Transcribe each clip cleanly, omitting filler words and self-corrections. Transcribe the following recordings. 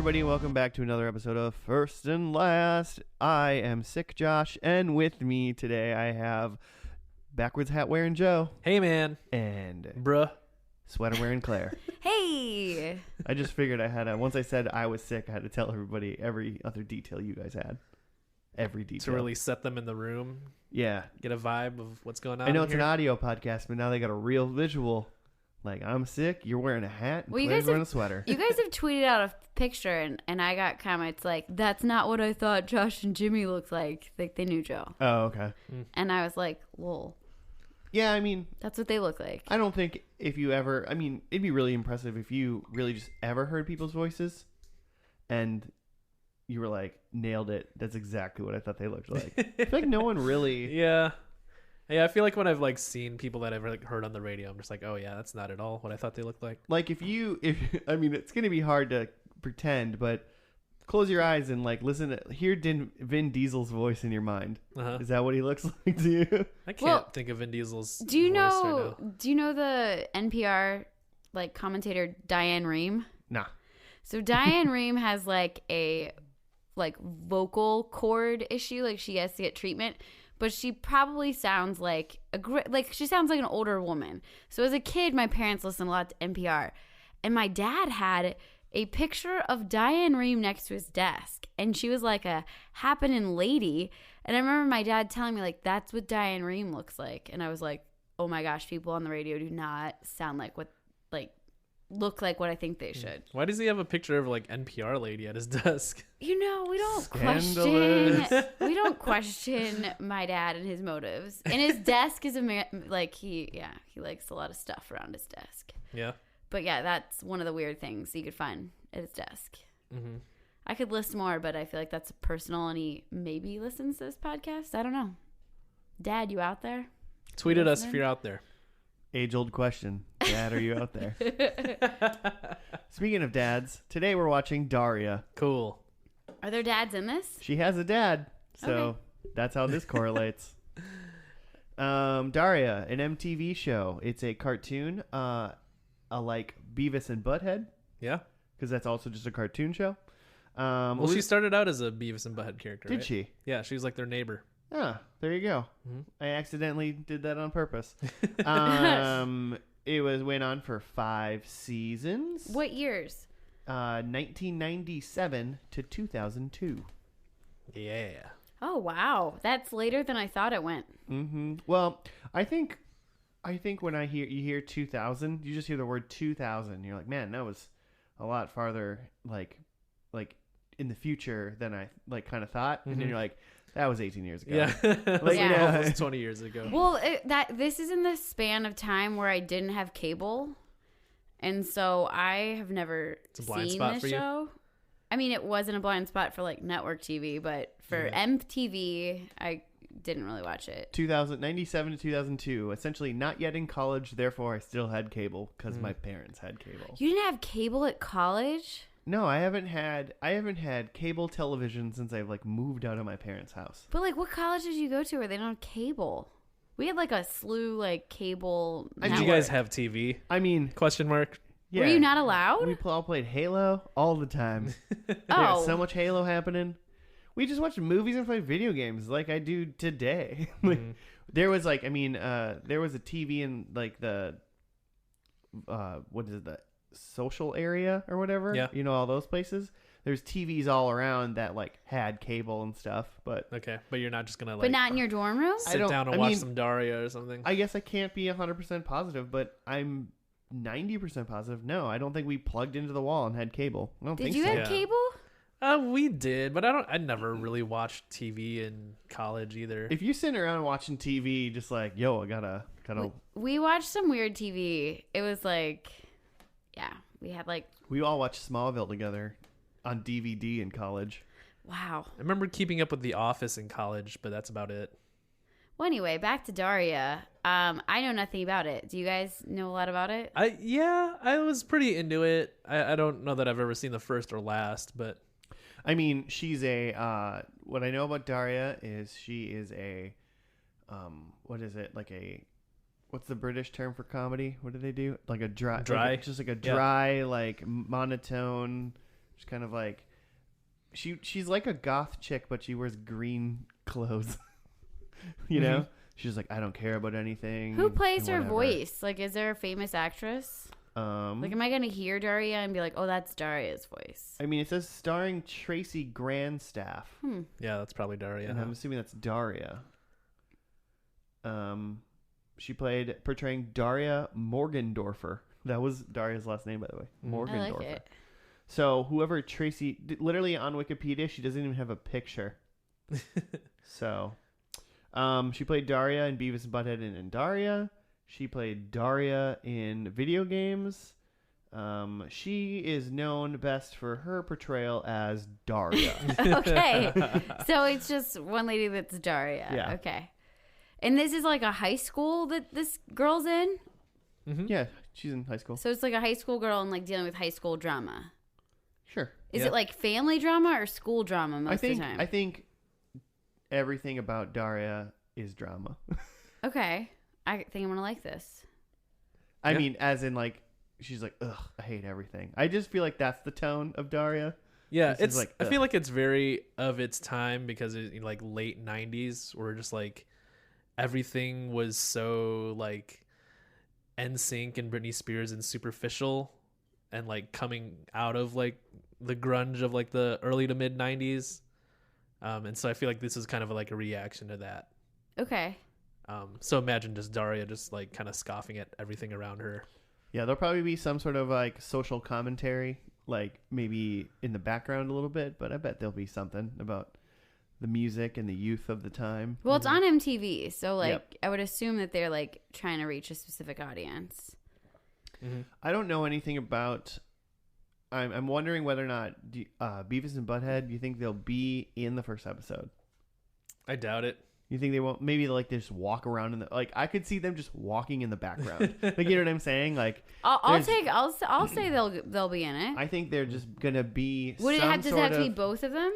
everybody, and welcome back to another episode of First and Last. I am Sick Josh, and with me today I have backwards hat wearing Joe. Hey, man. And bruh, sweater wearing Claire. Hey. I just figured once I said I was sick, I had to tell everybody every other detail you guys had. Every detail. To really set them in the room. Yeah. Get a vibe of what's going on. I know it's here. an audio podcast, but now they got a real visual. Like, I'm sick, you're wearing a hat, and Claire's wearing a sweater. You guys have tweeted out a picture, and I got comments like, that's not what I thought Josh and Jimmy looked like. Like, they knew Joe. Oh, okay. And I was like, lol. Yeah, I mean... That's what they look like. I don't think if you ever... I mean, it'd be really impressive if you really just ever heard people's voices, and you were like, nailed it. That's exactly what I thought they looked like. I feel like no one really... Yeah. Yeah, I feel like when I've like seen people that I've like heard on the radio, I'm just like, oh yeah, that's not at all what I thought they looked like. Like if I mean, it's gonna be hard to pretend, but close your eyes and like hear Vin Diesel's voice in your mind. Uh-huh. Is that what he looks like to you? I can't think of Vin Diesel's. Do you voice know? right now. Do you know the NPR like commentator Diane Rehm? Nah. So Diane Rehm has like a vocal cord issue. Like she has to get treatment. But she probably sounds like she sounds like an older woman. So as a kid, my parents listened a lot to NPR. And my dad had a picture of Diane Rehm next to his desk. And she was like a happening lady. And I remember my dad telling me, like, that's what Diane Rehm looks like. And I was like, oh my gosh, people on the radio do not sound like look like what I think they should. Why does he have a picture of like NPR lady at his desk? You know, we don't question my dad and his motives. And his desk is he likes a lot of stuff around his desk. Yeah. But yeah, that's one of the weird things you could find at his desk. Mm-hmm. I could list more, but I feel like that's personal, and he maybe listens to this podcast. I don't know. Dad, you out there? Tweet at us if you're out there. Age-old question. Dad, are you out there? Speaking of dads, today we're watching Daria. Cool. Are there dads in this? She has a dad, so that's how this correlates. Daria, an MTV show. It's a cartoon, like Beavis and Butthead. Yeah. Because that's also just a cartoon show. She started out as a Beavis and Butthead character, Did right? she? Yeah, she was like their neighbor. Ah, there you go. Mm-hmm. I accidentally did that on purpose. It went on for 5 seasons. What years? 1997 to 2002. Yeah. Oh, wow. That's later than I thought it went. Mm-hmm. Well, I think when you hear 2000, you just hear the word 2000. You're like, man, that was a lot farther, like in the future than I kind of thought. Mm-hmm. And then you're like, that was 18 years ago. Yeah. Almost 20 years ago. Well, this is in the span of time where I didn't have cable. And so I have never seen this show. I mean, it wasn't a blind spot for like network TV, but for MTV, I didn't really watch it. 97 to 2002. Essentially not yet in college, therefore I still had cable because my parents had cable. You didn't have cable at college? No, I haven't had cable television since I've moved out of my parents' house. But what college did you go to where they don't have cable? We had a slew cable. Did you guys have TV? I mean, question mark. Yeah. Were you not allowed? We all played Halo all the time. Oh, so much Halo happening. We just watched movies and played video games like I do today. There was there was a TV in the what is it, the social area or whatever. Yeah. You know, all those places. There's TVs all around that had cable and stuff, but okay, but you're not just gonna but not in your dorm room. sit down and watch some Daria or something. I guess I can't be 100% positive, but I'm 90% positive. No, I don't think we plugged into the wall and had cable. I don't think so. Did you have cable? We did, but I never really watched TV in college either. If you're sitting around watching TV, just yo, I gotta. We watched some weird TV. It was we had We all watched Smallville together on DVD in college. Wow. I remember keeping up with The Office in college, but that's about it. Well, anyway, back to Daria. I know nothing about it. Do you guys know a lot about it? I was pretty into it. I don't know that I've ever seen the first or last, but I mean, she's a. What I know about Daria is she is a. What is it What's the British term for comedy? What do they do? Like a dry. Just a dry, monotone She's kind of like she's like a goth chick, but she wears green clothes. You know, she's like, I don't care about anything. Who plays and her whatever. voice? Like, is there a famous actress? Like, am I gonna hear Daria and be like, oh, that's Daria's voice? I mean, it says starring Tracy Grandstaff. Yeah, that's probably Daria. And I'm assuming that's Daria. She played portraying Daria Morgendorfer. That was Daria's last name, by the way. Morgendorfer. I like it. So whoever Tracy, literally on Wikipedia, she doesn't even have a picture. So, she played Daria in Beavis and Butthead and Daria. She played Daria in video games. She is known best for her portrayal as Daria. Okay. So it's just one lady that's Daria. Yeah. Okay. And this is like a high school that this girl's in? Yeah, she's in high school. So it's like a high school girl and like dealing with high school drama. Sure. Is it like family drama or school drama most of the time? I think everything about Daria is drama. Okay. I think I'm going to like this. I mean, as in like, she's like, ugh, I hate everything. I just feel like that's the tone of Daria. Yeah, This is it's like, I ugh. feel like it's very of its time because in like late 90s where just like everything was so like NSYNC and Britney Spears and superficial and like coming out of like the grunge of like the early to mid 90s. And so I feel like this is kind of like a reaction to that. Okay. So imagine just Daria just like kind of scoffing at everything around her. Yeah, there'll probably be some sort of like social commentary, like maybe in the background a little bit, but I bet there'll be something about the music and the youth of the time. Well, it's on MTV, so like Yep. I would assume that they're like trying to reach a specific audience. I don't know anything about. I'm wondering whether or not Beavis and Butthead. Do you think they'll be in the first episode? I doubt it. You think they won't? Maybe they'll like just walk around in the like. I could see them just walking in the background. Like, you know what I'm saying? Like, I'll there's- say they'll be in it. I think they're just gonna be. Would it some have, does it sort have to be of- both of them?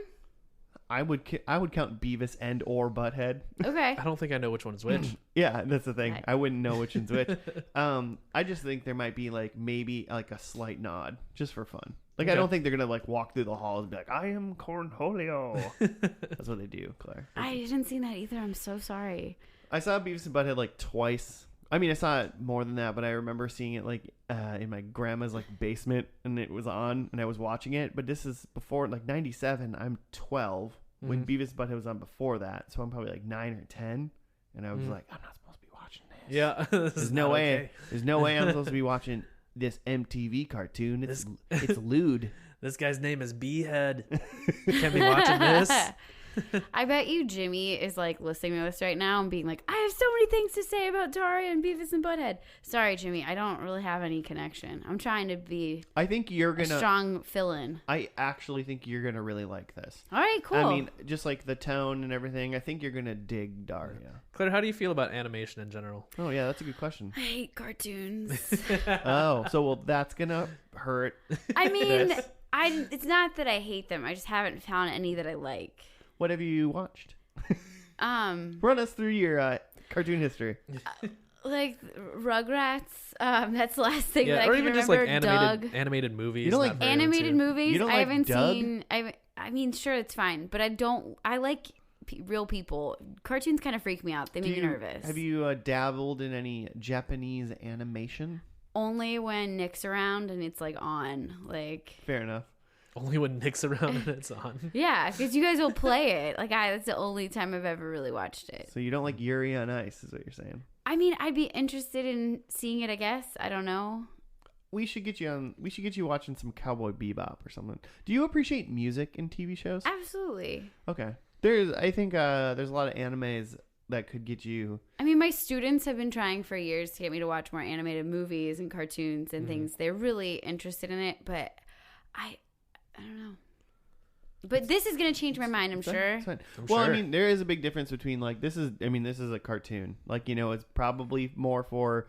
I would count Beavis and or Butthead. Okay. I don't think I know which one's which. Yeah, that's the thing. Right. I wouldn't know which one's which. I just think there might be like maybe like a slight nod just for fun. Like, I Okay. don't think they're gonna like walk through the halls and be like, "I am Cornholio." That's what they do, Claire. I didn't see that either. I'm so sorry. I saw Beavis and Butthead like twice. I mean, I saw it more than that, but I remember seeing it like in my grandma's like basement, and it was on, and I was watching it. But this is before like '97. I'm 12 when Beavis and Butthead was on before that, so I'm probably like 9 or 10, and I was like, I'm not supposed to be watching this. Yeah. There's no way. There's no way I'm supposed to be watching this MTV cartoon. It's lewd. This guy's name is B-Head. Can't be watching this. I bet you Jimmy is like listening to this right now and being like, I have so many things to say about Daria and Beavis and Butthead. Sorry, Jimmy, I don't really have any connection. I'm trying to be I think you're a gonna. strong fill-in. I actually think you're gonna really like this. All right, cool. I mean, just like the tone and everything. I think you're gonna dig Daria. Claire, how do you feel about animation in general? Oh yeah, that's a good question. I hate cartoons. Oh, so well, that's gonna hurt. I mean, This. it's not that I hate them. I just haven't found any that I like. What have you watched? Run Run us through your cartoon history. like Rugrats. That's the last thing that I or can even just remember. like Doug. animated movies. You don't not like very Animated into. movies. You don't I like haven't Doug? seen. I mean, sure, it's fine, but I don't. I like real people. Cartoons kind of freak me out. They make me nervous. Have you dabbled in any Japanese animation? Only when Nick's around and it's like on. Like, Fair enough. Only when Nick's around and it's on. yeah, because you guys will play it. Like, that's the only time I've ever really watched it. So you don't like Yuri on Ice, is what you're saying? I mean, I'd be interested in seeing it. I guess I don't know. We should get you on. We should get you watching some Cowboy Bebop or something. Do you appreciate music in TV shows? Absolutely. Okay. I think there's a lot of animes that could get you. I mean, my students have been trying for years to get me to watch more animated movies and cartoons and things. They're really interested in it, but I don't know. But this is going to change my mind, I'm sure. It's fine. I'm Well, sure. I mean, there is a big difference between like this is a cartoon. Like, you know, it's probably more for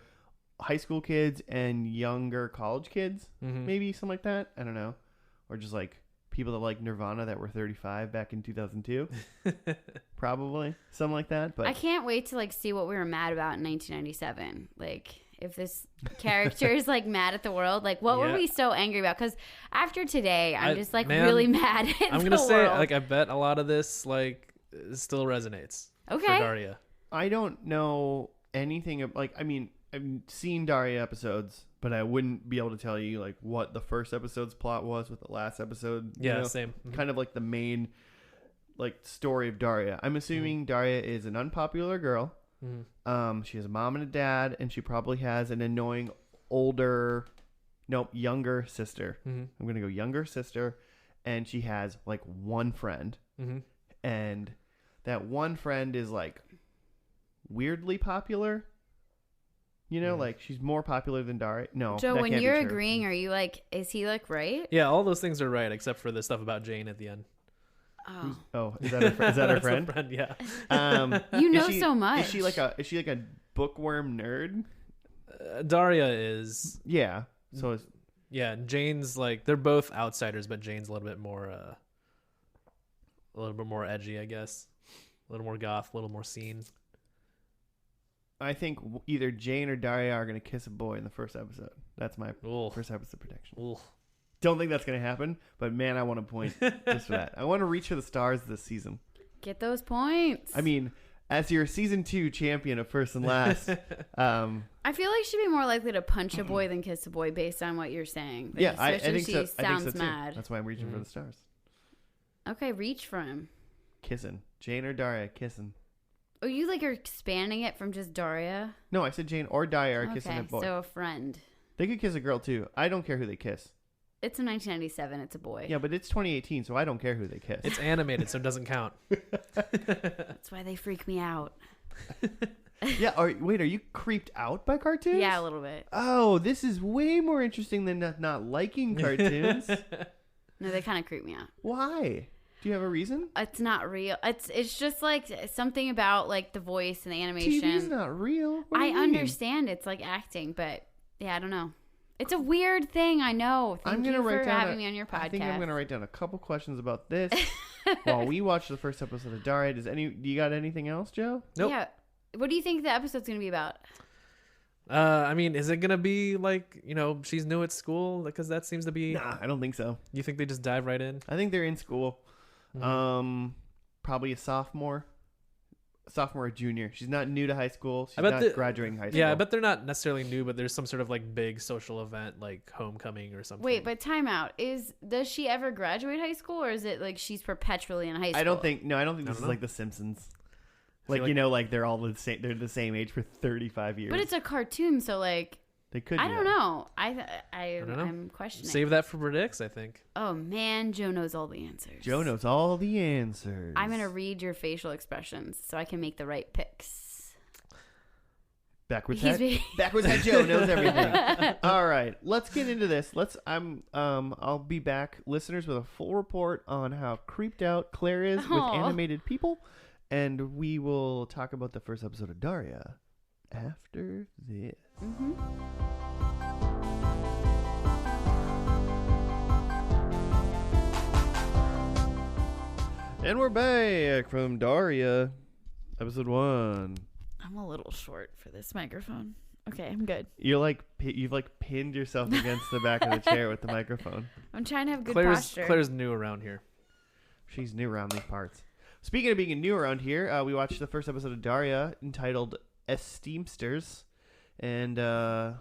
high school kids and younger college kids, maybe something like that. I don't know, or just like people that like Nirvana that were 35 back in 2002, probably something like that. But I can't wait to like see what we were mad about in 1997. Like, if this character is like mad at the world. Like, what were Yeah. we so angry about? Because after today, I'm just like man, really mad at I'm the gonna say, world. like, I bet a lot of this like still resonates for Okay. Daria. I don't know anything like. I mean, I've seen Daria episodes, but I wouldn't be able to tell you like what the first episode's plot was with the last episode. Yeah, you know? same. Mhm. Kind of like the main like story of Daria. I'm assuming Daria is an unpopular girl. Mhm. She has a mom and a dad, and she probably has an annoying younger sister. Mhm. I'm gonna go younger sister, and she has like one friend, Mhm. and that one friend is like weirdly popular. You know, like she's more popular than Daria. No, Joe, that when can't be you're true. agreeing, are you like, is he like right? Yeah, all those things are right except for the stuff about Jane at the end. Oh, Oh, is that her, is that her That's the friend? Yeah. you Is know she- so much. Is she like a bookworm nerd? Daria is. Yeah. So is, Yeah, Jane's like they're both outsiders, but Jane's a little bit more edgy, I guess. A little more goth, a little more scene. I think either Jane or Daria are gonna kiss a boy in the first episode. That's my Ooh. first episode prediction. Ooh. Don't think that's gonna happen, but man, I want to point just for that. I want to reach for the stars this season. Get those points. I mean, as your season 2 champion of first and last, I feel like she'd be more likely to punch a boy than kiss a boy based on what you're saying. Like, yeah, I especially think she so. I think sounds so too. mad. That's why I'm reaching for the stars. Okay, reach for him. Kissing, Jane or Daria kissing. Oh, you like are expanding it from just Daria? No, I said Jane or Daria are kissing Okay, a boy. so a friend. They could kiss a girl too. I don't care who they kiss. It's a 1997. It's a boy. Yeah, but it's 2018, so I don't care who they kiss. It's animated, so it doesn't count. That's why they freak me out. Yeah. Wait, are you creeped out by cartoons? Yeah, a little bit. Oh, this is way more interesting than not liking cartoons. No, they kind of creep me out. Why? Do you have a reason? It's not real. It's just like something about like the voice and the animation. TV's not real. What do I you mean? understand it's like acting, but yeah, I don't know. It's a weird thing. I know. Thank you for having me on your podcast. I think I'm gonna write down a couple questions about this while we watch the first episode of Daria. Do you got anything else, Joe? Nope. Yeah. What do you think the episode's gonna be about? I mean, is it gonna be like, she's new at school? Because that seems to be. Nah, I don't think so. You think they just dive right in? I think they're in school. Mm-hmm. Probably a sophomore or junior. She's not new to high school. She's I bet not graduating high school. Yeah, I bet they're not necessarily new, but there's some sort of like big social event, like homecoming or something. Wait, but time out. Does she ever graduate high school, or is it like she's perpetually in high school? I don't think this don't is know. like The Simpsons. feel Like, like- like they're all the same. They're the same age for 35 years. But it's a cartoon, so like they could. I do don't that. know. don't know. I'm questioning. Save that for predicts, I think. Oh man, Joe knows all the answers. Joe knows all the answers. I'm gonna read your facial expressions so I can make the right picks. Backwards He's hat. being- Backwards hat. Joe knows everything. All right, let's get into this. I'll be back, listeners, with a full report on how creeped out Claire is with Aw. animated people, and we will talk about the first episode of Daria after this. And we're back from Daria, episode 1. I'm a little short for this microphone. Okay, I'm good. You're like you've like pinned yourself against the back of the chair with the microphone. I'm trying to have good Claire's posture. new around here. She's new around these parts. Speaking of being new around here, we watched the first episode of Daria entitled Esteemsters, and I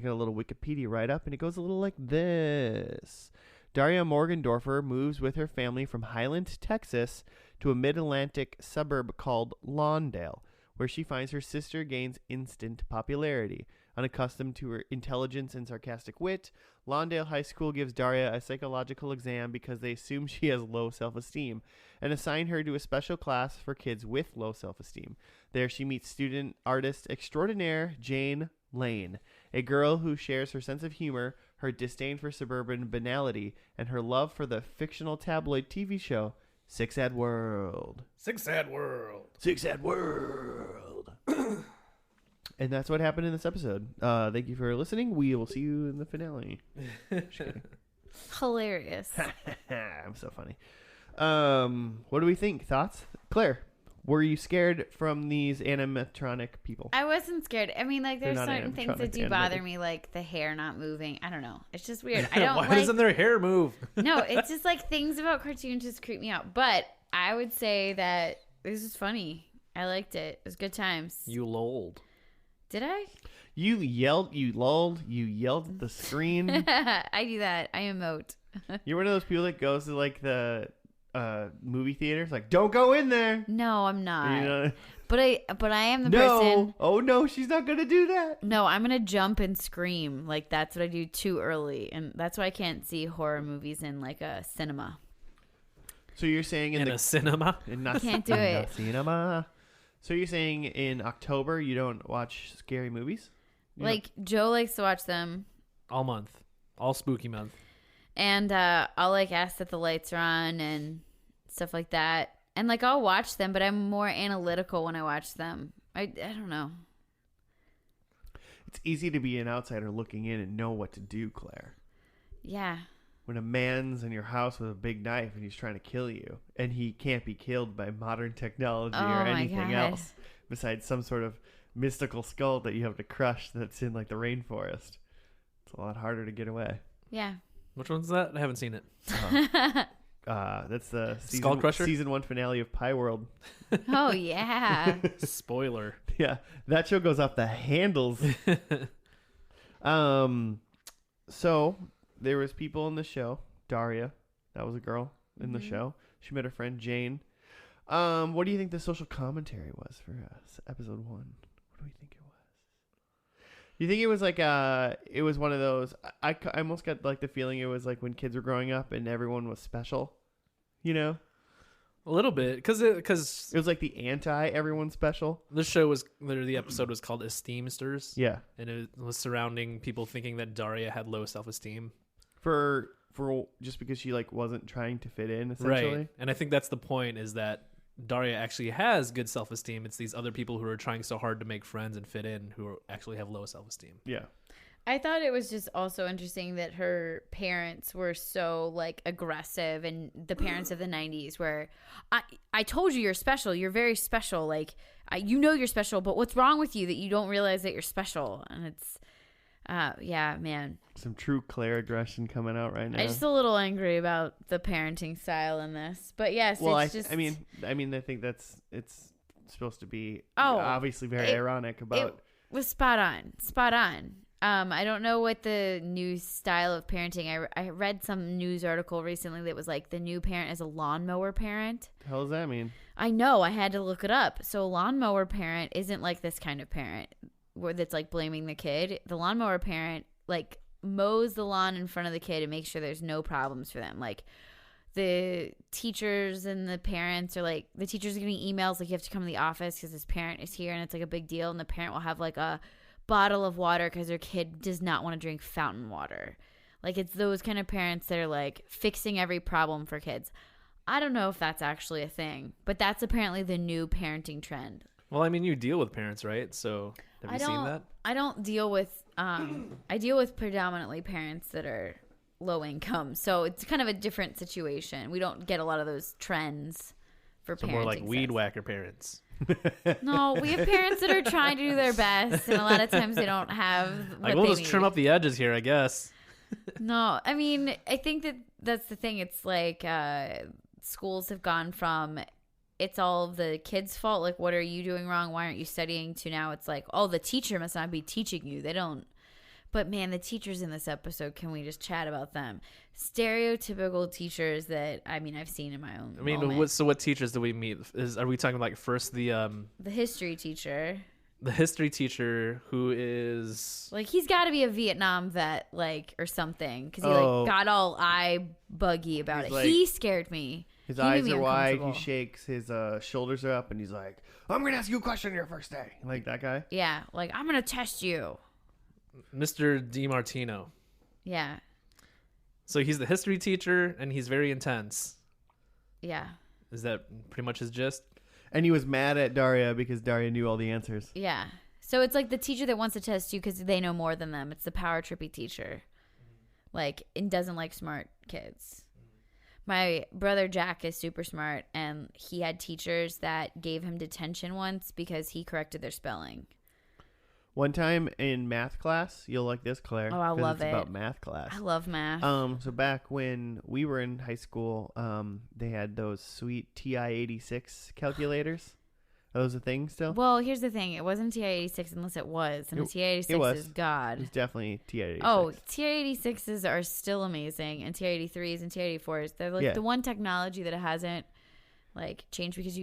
got a little Wikipedia write-up, and it goes a little like this. Daria Morgendorfer moves with her family from Highland, Texas, to a mid-Atlantic suburb called Lawndale, where she finds her sister gains instant popularity. Unaccustomed to her intelligence and sarcastic wit, Lawndale High School gives Daria a psychological exam because they assume she has low self-esteem and assign her to a special class for kids with low self-esteem. There she meets student artist extraordinaire Jane Lane, a girl who shares her sense of humor, her disdain for suburban banality, and her love for the fictional tabloid TV show Six Ad World. Six Sad World. Six Ad World. And that's what happened in this episode. Thank you for listening. We will see you in the finale. Just kidding. Hilarious. I'm so funny. What do we think? Thoughts? Claire, Were you scared from these animatronic people? I wasn't scared. I mean, like, They're there's not certain things that animatronic, do bother animated. me, like the hair not moving. I don't know. It's just weird. I don't Why like. doesn't their hair move? No, it's just like things about cartoons just creep me out. But I would say that this is funny. I liked it. It was good times. You lolled. Did I? You yelled, you lulled, you yelled at the screen. I do that. I emote. You're one of those people that goes to like the movie theaters, like, don't go in there. No, I'm not. You know? But I am the No. person. Oh no, she's not gonna do that. No, I'm gonna jump and scream. Like that's what I do too early, and that's why I can't see horror movies in like a cinema. So you're saying In a cinema? Can't do it. Cinema. So you're saying in October you don't watch scary movies? You Like Joe likes to watch them, All month. All spooky month. and I'll like ask that the lights are on and stuff like that. And like I'll watch them, but I'm more analytical when I watch them. I don't know. It's easy to be an outsider looking in and know what to do, Claire. Yeah. When a man's in your house with a big knife and he's trying to kill you, and he can't be killed by modern technology Oh or my anything God. else besides some sort of mystical skull that you have to crush that's in like the rainforest. It's a lot harder to get away. Yeah. Which one's that? I haven't seen it. That's the Skull Crusher? season 1 finale of Pie World. Oh yeah. Spoiler. Yeah, that show goes off the handles. So there was people in the show. Daria, that was a girl in the show. She met her friend Jane. What do you think the social commentary was for episode 1? What do we think it was? You think it was like it was one of those? I almost got like the feeling it was like when kids were growing up and everyone was special. You know, A little bit. Because it was like the anti everyone special. the show was, the episode was called Esteemsters. Yeah, And it was surrounding people thinking that Daria had low self-esteem. for just because she like wasn't trying to fit in essentially. Right. And I think that's the point, is that Daria actually has good self-esteem. It's these other people who are trying so hard to make friends and fit in who actually have low self-esteem. Yeah. I thought it was just also interesting that her parents were so like aggressive, and the parents of the 90s where I told you you're special. You're very special. Like you know you're special, but what's wrong with you that you don't realize that you're special? And it's yeah, man. Some true Claire aggression coming out right now. I'm just a little angry about the parenting style in this. But yes, well, it's just I mean, I think it's supposed to be Oh, obviously very ironic about. it was spot on. Spot on. I don't know what the new style of parenting. I read some news article recently that was like the new parent is a lawnmower parent. the hell does that mean? I know. I had to look it up. So a lawnmower parent isn't like this kind of parent where that's like blaming the kid. The lawnmower parent like mows the lawn in front of the kid and makes sure there's no problems for them. Like the teachers and the parents are like, the teachers are getting emails like you have to come to the office because this parent is here and it's like a big deal, and the parent will have like a bottle of water because their kid does not want to drink fountain water. Like it's those kind of parents that are like fixing every problem for kids. I don't know if that's actually a thing, but that's apparently the new parenting trend. Well, I mean, you deal with parents, right? So have you seen that? I don't deal with I deal with predominantly parents that are low income. So it's kind of a different situation. We don't get a lot of those trends for So parenting. more like weed styles. whacker parents. No, we have parents that are trying to do their best, and a lot of times they don't have what Like, we'll they just trim need. up the edges here, I guess. No, I mean, I think that's the thing. It's like schools have gone from it's all the kids' fault. Like, what are you doing wrong? Why aren't you studying? To now it's like, oh, the teacher must not be teaching you. They don't. But man, the teachers in this episode, can we just chat about them? Stereotypical teachers that I've seen in my own. I mean, moment. what teachers do we meet? Are we talking like first The history teacher. the history teacher who is Like, he's got to be a Vietnam vet, like, or something, because he Oh. like got all eye buggy about He's it. like- He scared me. His He made eyes me are wide. He uncomfortable. shakes. His shoulders are up, and he's like, "I'm gonna ask you a question on your first day." Like that guy. Yeah, like, I'm gonna test you. Mr. DiMartino. Yeah, So he's the history teacher, and he's very intense. yeah, Is that pretty much his gist? And he was mad at Daria because Daria knew all the answers. yeah. So it's like the teacher that wants to test you because they know more than them. It's the power trippy teacher, like, and doesn't like smart kids. My brother Jack is super smart, and he had teachers that gave him detention once because he corrected their spelling. One time in math class, you'll like this, Claire. Oh, I 'cause love it's it. about math class. I love math. So back when we were in high school, they had those sweet TI-86 calculators. Are those a thing still? Well, here's the thing. It wasn't TI-86 unless it was. And the TI-86 was. is God. It was definitely TI-86. Oh, TI-86s are still amazing. And TI-83s and TI-84s. They're like the one technology that hasn't like changed because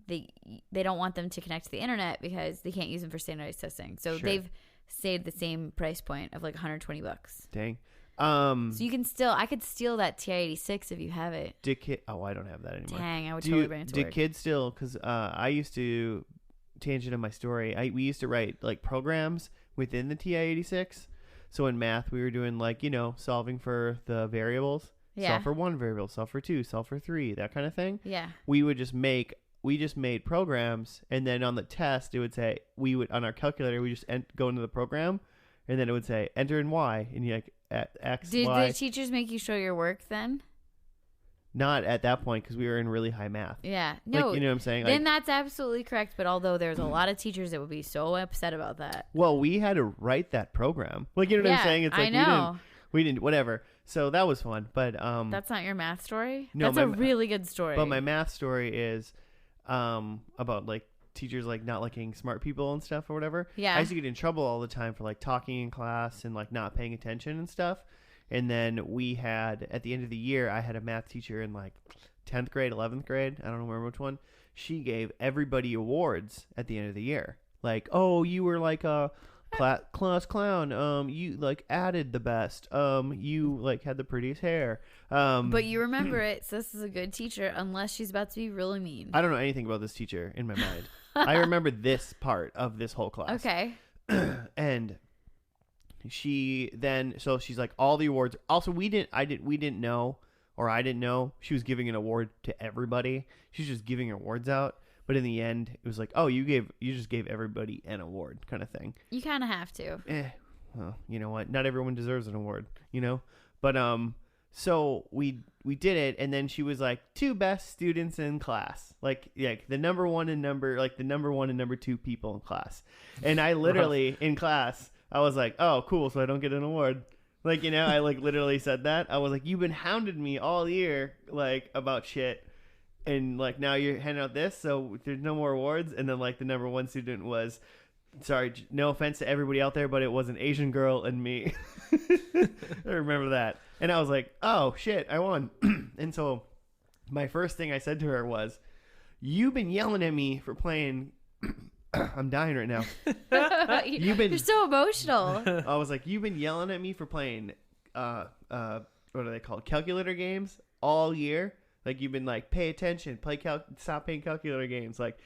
they don't want them to connect to the internet because they can't use them for standardized testing. So they've stayed the same price point of like $120. Dang. So you can I could steal that TI-86 if you have it. Oh, I don't have that anymore. Dang, I would totally bring it to work. Did kids still, because I used to, tangent in my story, we used to write like programs within the TI-86. So in math, we were doing like, solving for the variables. Yeah. Solve for one variable, solve for two, solve for three, that kind of thing. Yeah. We just made programs, and then on the test, it would say, on our calculator, we just go into the program, and then it would say, enter in Y, and you like, at X, Did Y. the teachers make you show your work then? Not at that point, because we were in really high math. Yeah. No. Like, you know what I'm saying? Then that's absolutely correct. But although there's a lot of teachers that would be so upset about that. Well, we had to write that program. Like, you know what I'm saying? It's like I know. we didn't, whatever. So that was fun. But that's not your math story? No, that's a really good story. But my math story is about like teachers like not liking smart people and stuff or whatever. Yeah. I used to get in trouble all the time for like talking in class and like not paying attention and stuff. And then we had, at the end of the year, I had a math teacher in like 10th grade, 11th grade. I don't remember which one. She gave everybody awards at the end of the year. Like, oh, you were like a class clown. You like added the best. You like had the prettiest hair. But you remember it, so this is a good teacher unless she's about to be really mean. I don't know anything about this teacher in my mind. I remember this part of this whole class. Okay. And she then, so she's like, all the awards. Also, we didn't know she was giving an award to everybody. She's just giving awards out. But in the end, it was like, oh, you just gave everybody an award kind of thing. You kind of have to. Well, you know what? Not everyone deserves an award, But so we did it, and then she was like, 2 best students in class, like the number one and number 2 people in class. And I literally in class, I was like, oh, cool, so I don't get an award. Like, I like literally said that. I was like, you've been hounding me all year, like about shit. And like now you're handing out this, so there's no more awards. And then like the number 1 student was, sorry, no offense to everybody out there, but it was an Asian girl and me. I remember that. And I was like, oh shit, I won. And so my first thing I said to her was, you've been yelling at me for playing. I'm dying right now. You're so emotional. I was like, you've been yelling at me for playing what are they called, calculator games all year. Like, you've been like, pay attention, stop playing calculator games, like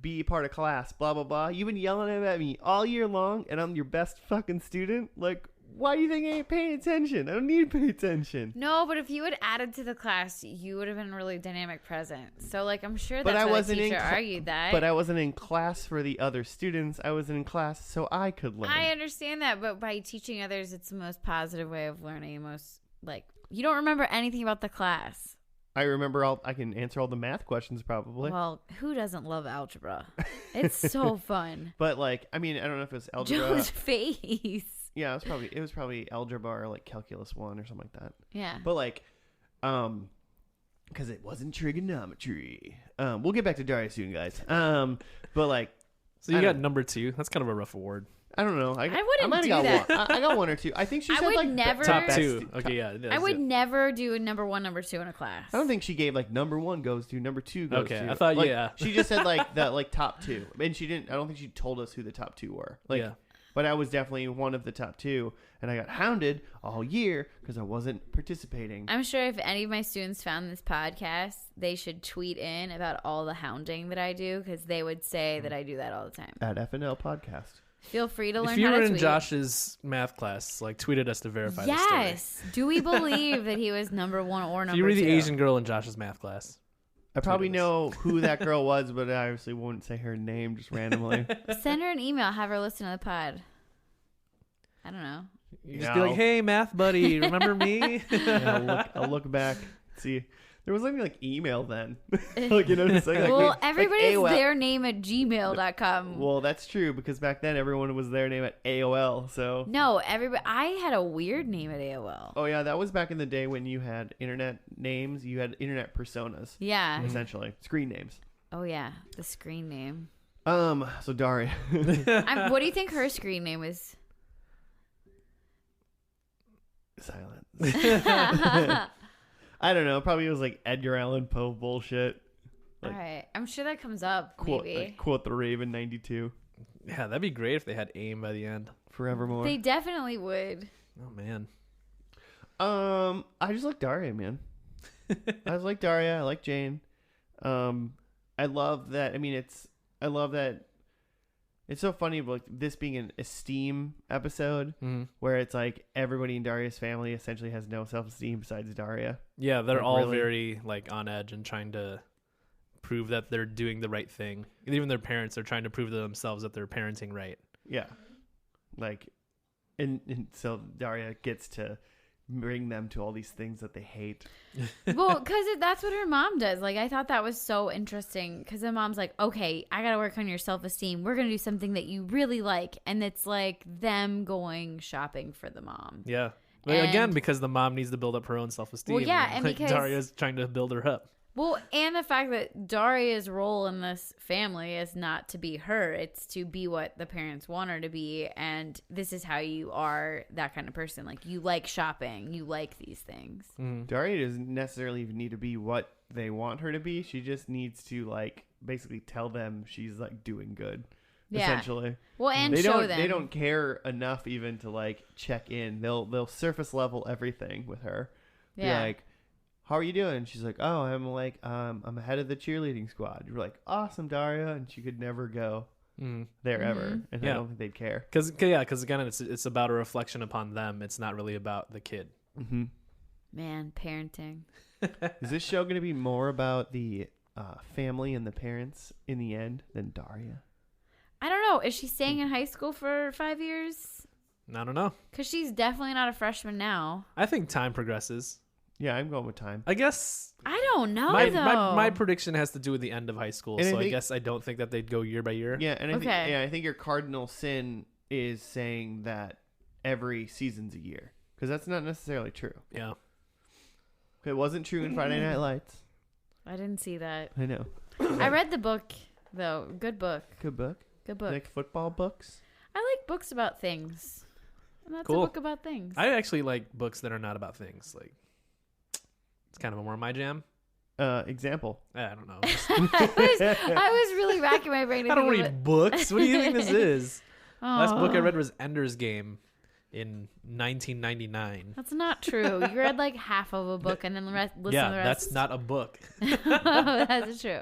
be a part of class, blah blah blah. You've been yelling at me all year long, and I'm your best fucking student. Like, why do you think I ain't paying attention? I don't need to pay attention. No, but if you had added to the class, you would have been really dynamic present. So, like, I'm sure But that's I why wasn't the in teacher argued that. But I wasn't in class for the other students. I was in class so I could learn. I understand that, but by teaching others, it's the most positive way of learning. You don't remember anything about the class. I remember I can answer all the math questions probably. Well, who doesn't love algebra? It's so fun. But like, I mean, I don't know if it's algebra. Joe's face. Yeah, it was probably algebra or like calculus 1 or something like that. Yeah. But like, because it wasn't trigonometry. We'll get back to Daria soon, guys. But like, so you got number 2. That's kind of a rough award. I don't know. I wouldn't might do have that. got 1. I got 1 or 2. I think she I said would like never- Top best 2. Okay, yeah. I would never do a number 1, number 2 in a class. I don't think she gave like number 1 goes to, number 2 goes to. Okay, I thought, like, yeah. She just said like the like top 2, and she didn't. I don't think she told us who the top 2 were. Like, yeah. But I was definitely one of the top 2, and I got hounded all year because I wasn't participating. I'm sure if any of my students found this podcast, they should tweet in about all the hounding that I do, because they would say that I do that all the time. At FNL Podcast. Feel free to learn If you how were to in tweet. Josh's math class, like, tweeted us to verify the story. Yes. Do we believe that he was number 1 or number 2? If you were the Asian girl in Josh's math class. I probably Tweet us. know who that girl was, but I obviously won't say her name just randomly. Send her an email. Have her listen to the pod. I don't know. You just be like, hey, math buddy, remember me? Yeah, I'll look back, See, there was like email then. Like, you know what I'm saying? Like, Well, everybody's AOL. their name at gmail.com. Well, that's true because back then everyone was their name at AOL. So No, everybody. I had a weird name at AOL. oh yeah, that was back in the day when you had internet names. You had internet personas, Yeah. essentially screen names. Oh yeah, the screen name. So Daria. What do you think her screen name is? Silence. I don't know. Probably it was like Edgar Allan Poe bullshit. All Like- right, I'm sure that comes up. Quote, Maybe like, quote the Raven 92. Yeah, that'd be great if they had AIM by the end. Forevermore. they definitely would. Oh man. I just like Daria, man. I just like Daria. I like Jane. I love that. I mean, I love that. It's so funny, like this being an esteem episode where it's like everybody in Daria's family essentially has no self-esteem besides Daria. Yeah, they're Like, all really? very like on edge and trying to prove that they're doing the right thing. Even their parents are trying to prove to themselves that they're parenting right. Yeah. Like, and so Daria gets to bring them to all these things that they hate. Well, because that's what her mom does. Like, I thought that was so interesting because the mom's like, okay, I got to work on your self-esteem. We're going to do something that you really like. And it's like them going shopping for the mom. Yeah. But And- again, because the mom needs to build up her own self-esteem. Well, yeah, and like because- Daria's trying to build her up. Well, and the fact that Daria's role in this family is not to be her. It's to be what the parents want her to be. And this is how you are that kind of person. Like, you like shopping. You like these things. Daria doesn't necessarily even need to be what they want her to be. She just needs to like basically tell them she's like doing good. Yeah. Essentially. Well, and they show don't them. they don't care enough even to like check in. They'll surface level everything with her. Be Yeah. like, how are you doing? She's like, oh, I'm like I'm head of the cheerleading squad. You're like, awesome, Daria, and she could never go there ever, and I Yeah. don't think they'd care. Because again, it's about a reflection upon them. It's not really about the kid. Mm-hmm. Man, parenting. Is this show going to be more about the family and the parents in the end than Daria? I don't know. Is she staying in high school for 5 years? I don't know. Because she's definitely not a freshman now. I think time progresses. Yeah, I'm going with time. I guess I don't know, though. my prediction has to do with the end of high school. And I So I think- guess I don't think that they'd go year by year. Yeah, and Okay. I think your cardinal sin is saying that every season's a year, because that's not necessarily true. Yeah. It wasn't true in Friday Night Lights. I didn't see that. I know. I read the book, though. Good book. Good book. Good book. Like football books. I like books about things. And that's Cool. a book about things. I actually like books that are not about things. Like, it's kind of more my jam. Example. I don't know. I was really racking my brain to I don't think of read books. What do you think this is? it. Last book I Oh, read was Ender's Game in 1999. That's not true. You read like half of a book and then the rest. Listen Yeah, to the rest. that's not a book. That's true.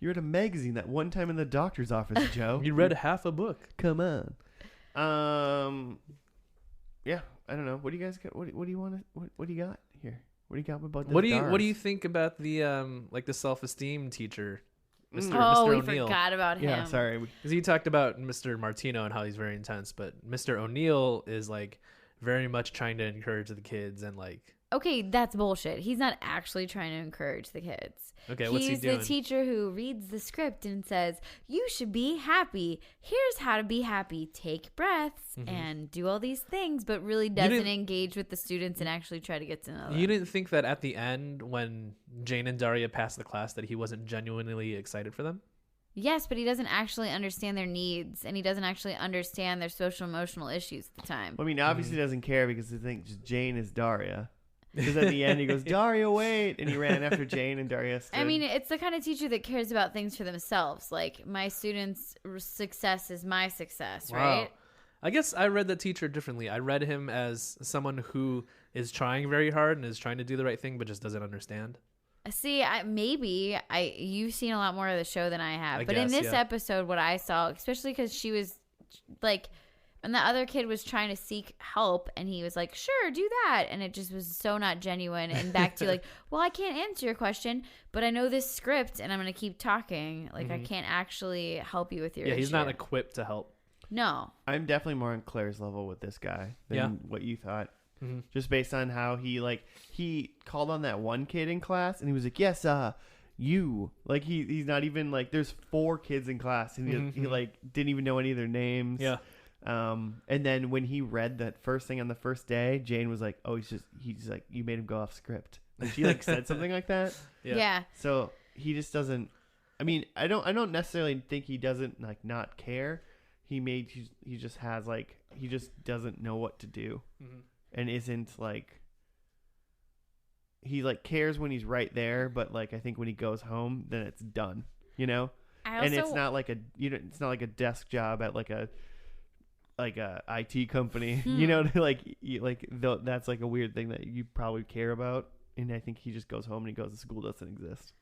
You read a magazine that one time in the doctor's office, Joe. You read half a book. Come on. Yeah, I don't know. What do you guys got? What do you want to? What do you got here? What do you got about this? What do you think about the like the self-esteem teacher, Mr. Oh, Mr. we O'Neill? forgot about him. Yeah, sorry. Because he talked about Mr. Martino and how he's very intense, but Mr. O'Neill is like very much trying to encourage the kids and like. Okay, that's bullshit. He's not actually trying to encourage the kids. Okay, what's he He's doing? the teacher who reads the script and says, you should be happy. Here's how to be happy. Take breaths and do all these things, but really doesn't didn't- engage with the students and actually try to get to know them. You didn't think that at the end when Jane and Daria passed the class that he wasn't genuinely excited for them? Yes, but he doesn't actually understand their needs and he doesn't actually understand their social emotional issues at the time. I mean, obviously he doesn't care because he thinks Jane is Daria. Because at the end he goes, Daria, wait, and he ran after Jane and Daria stood. I mean, it's the kind of teacher that cares about things for themselves. Like, my students' success is my success, right? I guess I read the teacher differently. I read him as someone who is trying very hard and is trying to do the right thing, but just doesn't understand. See, you've seen a lot more of the show than I have. But in guess, this yeah. episode, what I saw, especially because she was like, and the other kid was trying to seek help, and he was like, "Sure, do that," and it just was so not genuine. And back to like, "Well, I can't answer your question, but I know this script, and I'm gonna keep talking. Like, I can't actually help you with your Yeah, he's issue." not equipped to help. No. I'm definitely more on Claire's level with this guy than Yeah. what you thought. just based on how he called on that one kid in class and he was like, yes, you, like he's not even like, there's 4 kids in class and he like didn't even know any of their names. Yeah. And then when he read that first thing on the first day, Jane was like, oh, he's like, you made him go off script. Like she like said something like that. Yeah. So he just doesn't, I mean, I don't necessarily think he doesn't like not care. He just has like, he just doesn't know what to do and isn't like, he like cares when he's right there. But like, I think when he goes home, then it's done, you know? And it's not like it's not like a desk job at like a IT company, you know, that's like a weird thing that you probably care about. And I think he just goes home and he goes, the school doesn't exist.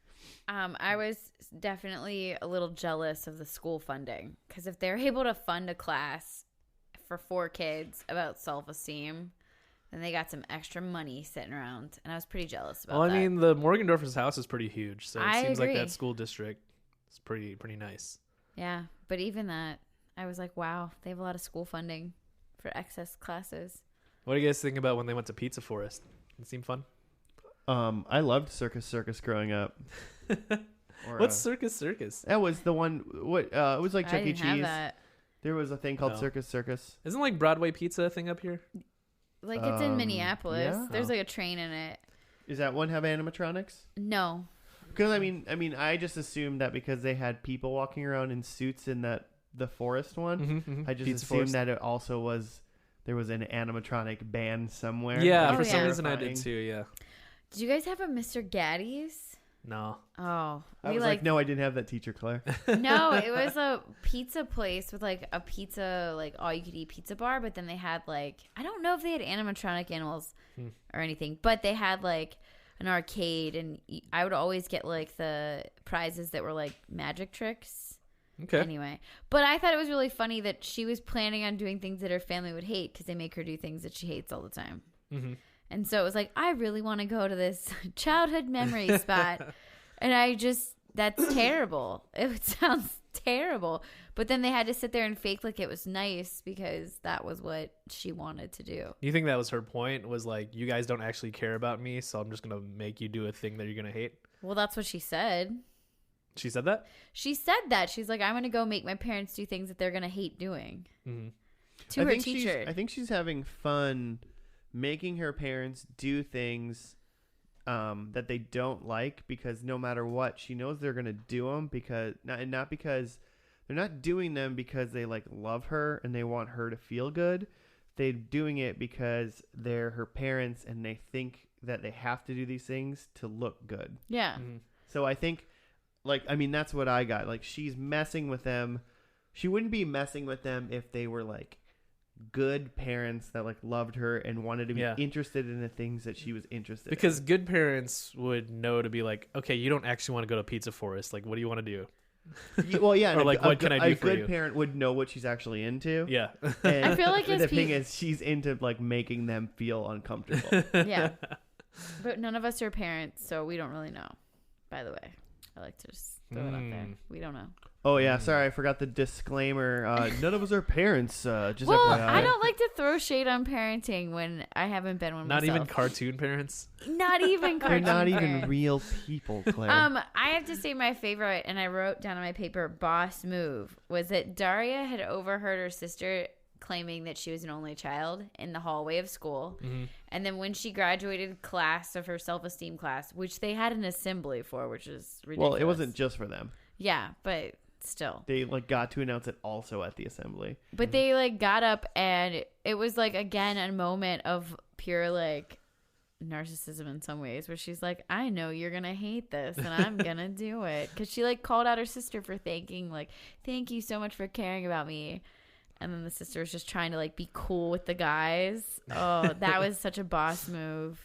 I was definitely a little jealous of the school funding, because if they're able to fund a class for 4 kids about self-esteem, then they got some extra money sitting around, and I was pretty jealous about that. Well, I mean, the Morgendorfers' house is pretty huge, so it seems agree. like that school district is pretty nice. Yeah, but even that, I was like, wow, they have a lot of school funding for excess classes. What do you guys think about when they went to Pizza Forest? It seemed fun. I loved Circus growing up. What's Circus? That was the one. It was like Chuck E. didn't have Cheese. that. There was a thing called Circus. Isn't like Broadway Pizza a thing up here? Like, it's in Minneapolis. yeah. There's like a train in it. Is that one have animatronics? No. Because I mean, I just assumed that because they had people walking around in suits in the forest one, I just assumed that it also was, there was an animatronic band somewhere. Yeah, for some reason I did too. Yeah. Did you guys have a Mr. Gaddy's? No. Oh, I was like, no, I didn't have that, teacher Claire. No, it was a pizza place with like a pizza, like all you could eat pizza bar. But then they had like, I don't know if they had animatronic animals or anything, but they had like an arcade, and I would always get like the prizes that were like magic tricks. Okay. Anyway, but I thought it was really funny that she was planning on doing things that her family would hate, because they make her do things that she hates all the time. And so it was like, I really want to go to this childhood memory spot. And that's terrible. It sounds terrible. But then they had to sit there and fake like it was nice, because that was what she wanted to do. You think that was her point? Was like, you guys don't actually care about me, so I'm just going to make you do a thing that you're going to hate? Well, that's what she said. She said that? She said that. She's like, I'm going to go make my parents do things that they're going to hate doing. To her teacher. I think she's having fun making her parents do things that they don't like, because no matter what, she knows they're going to do them, because not because they're not doing them because they like love her and they want her to feel good. They're doing it because they're her parents and they think that they have to do these things to look good. Yeah. So I think, like, I mean, that's what I got. Like, she's messing with them. She wouldn't be messing with them if they were like good parents that like loved her and wanted to be interested in the things that she was interested in. Because good parents would know to be like, okay, you don't actually want to go to Pizza Forest. Like, what do you want to do? Well, yeah. Or like, what can I do for you? A good parent would know what she's actually into. Yeah. And I feel like the thing is, she's into like making them feel uncomfortable. Yeah. But none of us are parents, so we don't really know. By the way, I like to just throw it out there. We don't know. Oh yeah, sorry, I forgot the disclaimer. None of us are parents. Just well, FYI. I don't like to throw shade on parenting when I haven't been one Not myself. even cartoon parents? Not even cartoon They're not even parents. real people, Claire. I have to say my favorite, and I wrote down on my paper, boss move, was that Daria had overheard her sister claiming that she was an only child in the hallway of school. And then when she graduated class of her self-esteem class, which they had an assembly for, which is ridiculous. Well, it wasn't just for them. Yeah, but still. They like got to announce it also at the assembly. But they like got up, and it was like, again, a moment of pure like narcissism in some ways, where she's like, I know you're gonna hate this and I'm gonna do it, because she like called out her sister for thank you so much for caring about me. And then the sister was just trying to like be cool with the guys. Oh, that was such a boss move.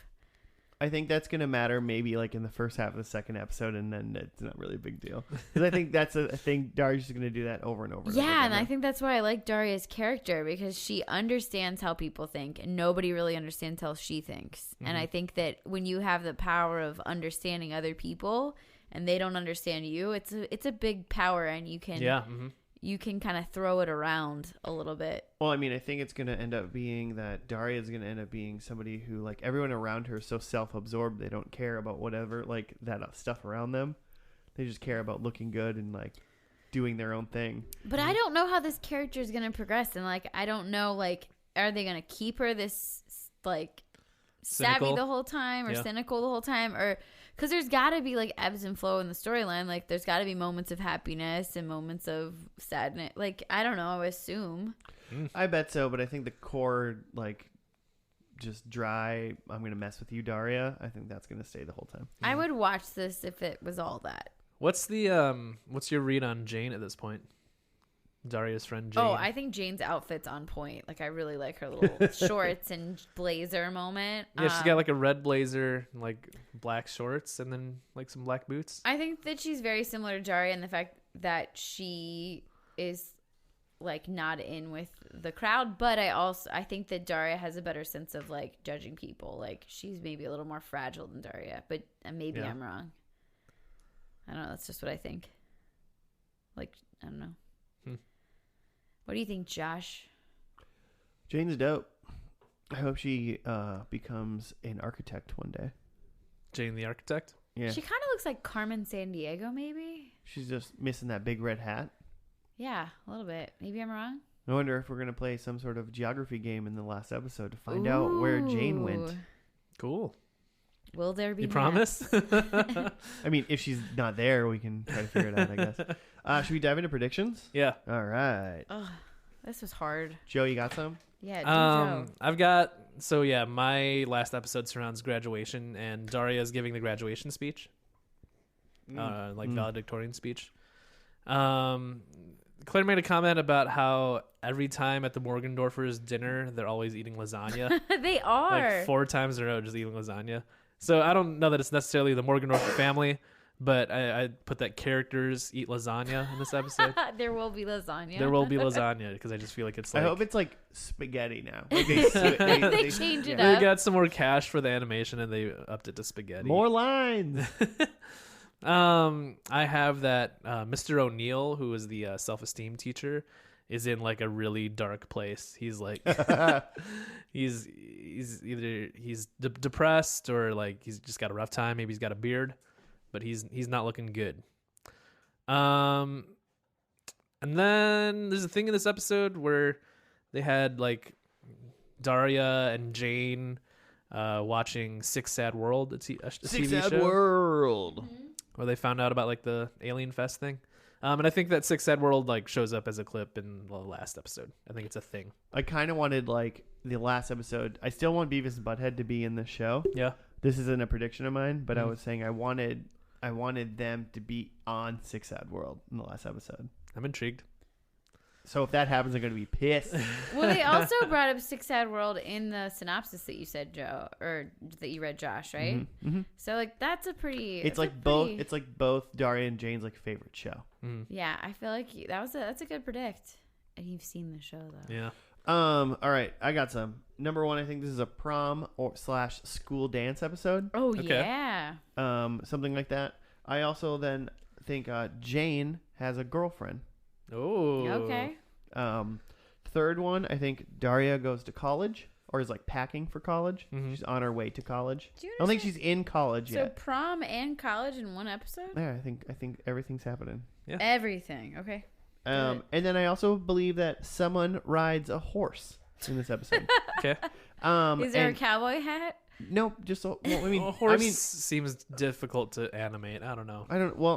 I think that's going to matter maybe like in the first half of the second episode, and then it's not really a big deal. Because I think that's a thing. Daria's just going to do that over and over. Yeah, and I think that's why I like Daria's character, because she understands how people think, and nobody really understands how she thinks. And I think that when you have the power of understanding other people and they don't understand you, it's a big power, and you can you can kind of throw it around a little bit. Well, I mean, I think it's going to end up being that Daria is going to end up being somebody who, like, everyone around her is so self-absorbed they don't care about whatever, like, that stuff around them. They just care about looking good and, like, doing their own thing. But I don't know how this character is going to progress. And, like, I don't know, like, are they going to keep her this, like, Cynical. savvy the whole time or Yeah. cynical the whole time? Or because there's got to be, like, ebbs and flow in the storyline. Like, there's got to be moments of happiness and moments of sadness. Like, I don't know. I would assume. I bet so, but I think the core, like, just dry, I'm going to mess with you, Daria, I think that's going to stay the whole time. I would watch this if it was all that. What's your read on Jane at this point? Daria's friend Jane. Oh, I think Jane's outfit's on point. Like, I really like her little shorts and blazer moment. Yeah, she's got like a red blazer, like black shorts, and then like some black boots. I think that she's very similar to Daria in the fact that she is like not in with the crowd, but I think that Daria has a better sense of like judging people. Like, she's maybe a little more fragile than Daria, but maybe Yeah. I'm wrong. I don't know. That's just what I think. Like, I don't know. What do you think, Josh? Jane's dope. I hope she becomes an architect one day. Jane the architect. Yeah. She kind of looks like Carmen Sandiego, maybe. She's just missing that big red hat. Yeah, a little bit. Maybe I'm wrong. I wonder if we're going to play some sort of geography game in the last episode to find out where Jane went. Ooh. Cool. Will there be You maps? promise? I mean, if she's not there, we can try to figure it out, I guess. Should we dive into predictions? Yeah. All right. Ugh, this was hard. Joe, you got some? Yeah, Joe. I've got my last episode surrounds graduation, and Daria is giving the graduation speech, valedictorian speech. Claire made a comment about how every time at the Morgendorfers' dinner, they're always eating lasagna. They are. Like 4 times in a row, just eating lasagna. So I don't know that it's necessarily the Morgendorfer family, but I put that characters eat lasagna in this episode. There will be lasagna. There will be lasagna because I just feel like it's like I hope it's like spaghetti now. Like They change it they up. got some more cash for the animation and they upped it to spaghetti. more lines. I have that Mr. O'Neill, who is the self-esteem teacher, is in like a really dark place. He's like he's either depressed or like he's just got a rough time. Maybe he's got a beard, but he's not looking good. And then there's a thing in this episode where they had like Daria and Jane watching Six Sad World, a Six TV Sad show. World. Where they found out about like the Alien Fest thing. And I think that Six Sad World like shows up as a clip in the last episode. I think it's a thing. I kind of wanted like the last episode. I still want Beavis and Butthead to be in the show. Yeah. This isn't a prediction of mine, but I was saying I wanted them to be on Six Sad World in the last episode. I'm intrigued. So if that happens, I'm going to be pissed. Well, they also brought up Six Sad World in the synopsis that you said, Joe, or that you read, Josh, right? Mm-hmm. So like that's a pretty. It's like both. It's like both Daria and Jane's like favorite show. Yeah, I feel like that's a good predict, and you've seen the show though. Yeah. All right, I got some. Number one, I think this is a prom or / school dance episode. Oh Okay. yeah. Something like that. I also then think Jane has a girlfriend. Oh. Okay. Third one, I think Daria goes to college or is like packing for college. Mhm. She's on her way to college. Do you I don't think understand? she's in college So yet. prom and college in one episode? Yeah, I think everything's happening. Everything. Okay. Good. And then I also believe that someone rides a horse in this episode. Okay. Is there a and- cowboy hat? No, just well, A horse seems difficult to animate. I don't know.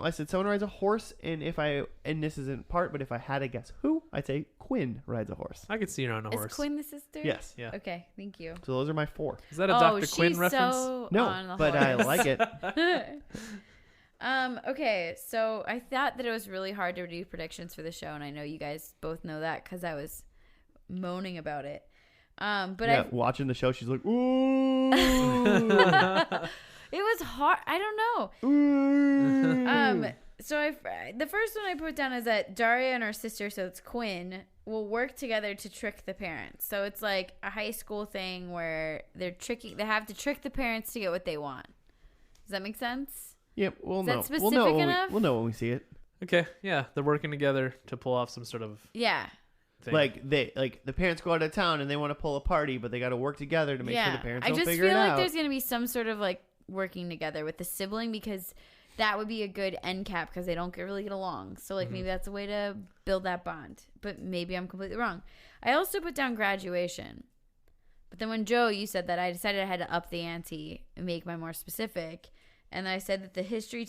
I said someone rides a horse, and this isn't part, but if I had to guess who, I'd say Quinn rides a horse. I could see her on a horse. Is Quinn the sister? Yes. Yeah. Okay. Thank you. So those are my 4. Is that a Dr. Quinn she's reference? So No, on the but I horse. like it. Okay, so I thought that it was really hard to do predictions for the show, and I know you guys both know that because I was moaning about it. But yeah, watching the show, she's like, ooh. it was hard. I don't know. Ooh. So the first one I put down is that Daria and her sister, so it's Quinn, will work together to trick the parents. So it's like a high school thing where they have to trick the parents to get what they want. Does that make sense? Yep, we'll Is that know. specific We'll know enough? we'll know when we see it. Okay, yeah, they're working together to pull off some sort of Yeah. thing. Like the parents go out of town and they want to pull a party, but they got to work together to make sure the parents I don't just figure feel it like out. there's going to be some sort of like working together with the sibling because that would be a good end cap because they don't really get along. So like maybe that's a way to build that bond. But maybe I'm completely wrong. I also put down graduation. But then when Joe, you said that, I decided I had to up the ante and make mine more specific. And I said that the history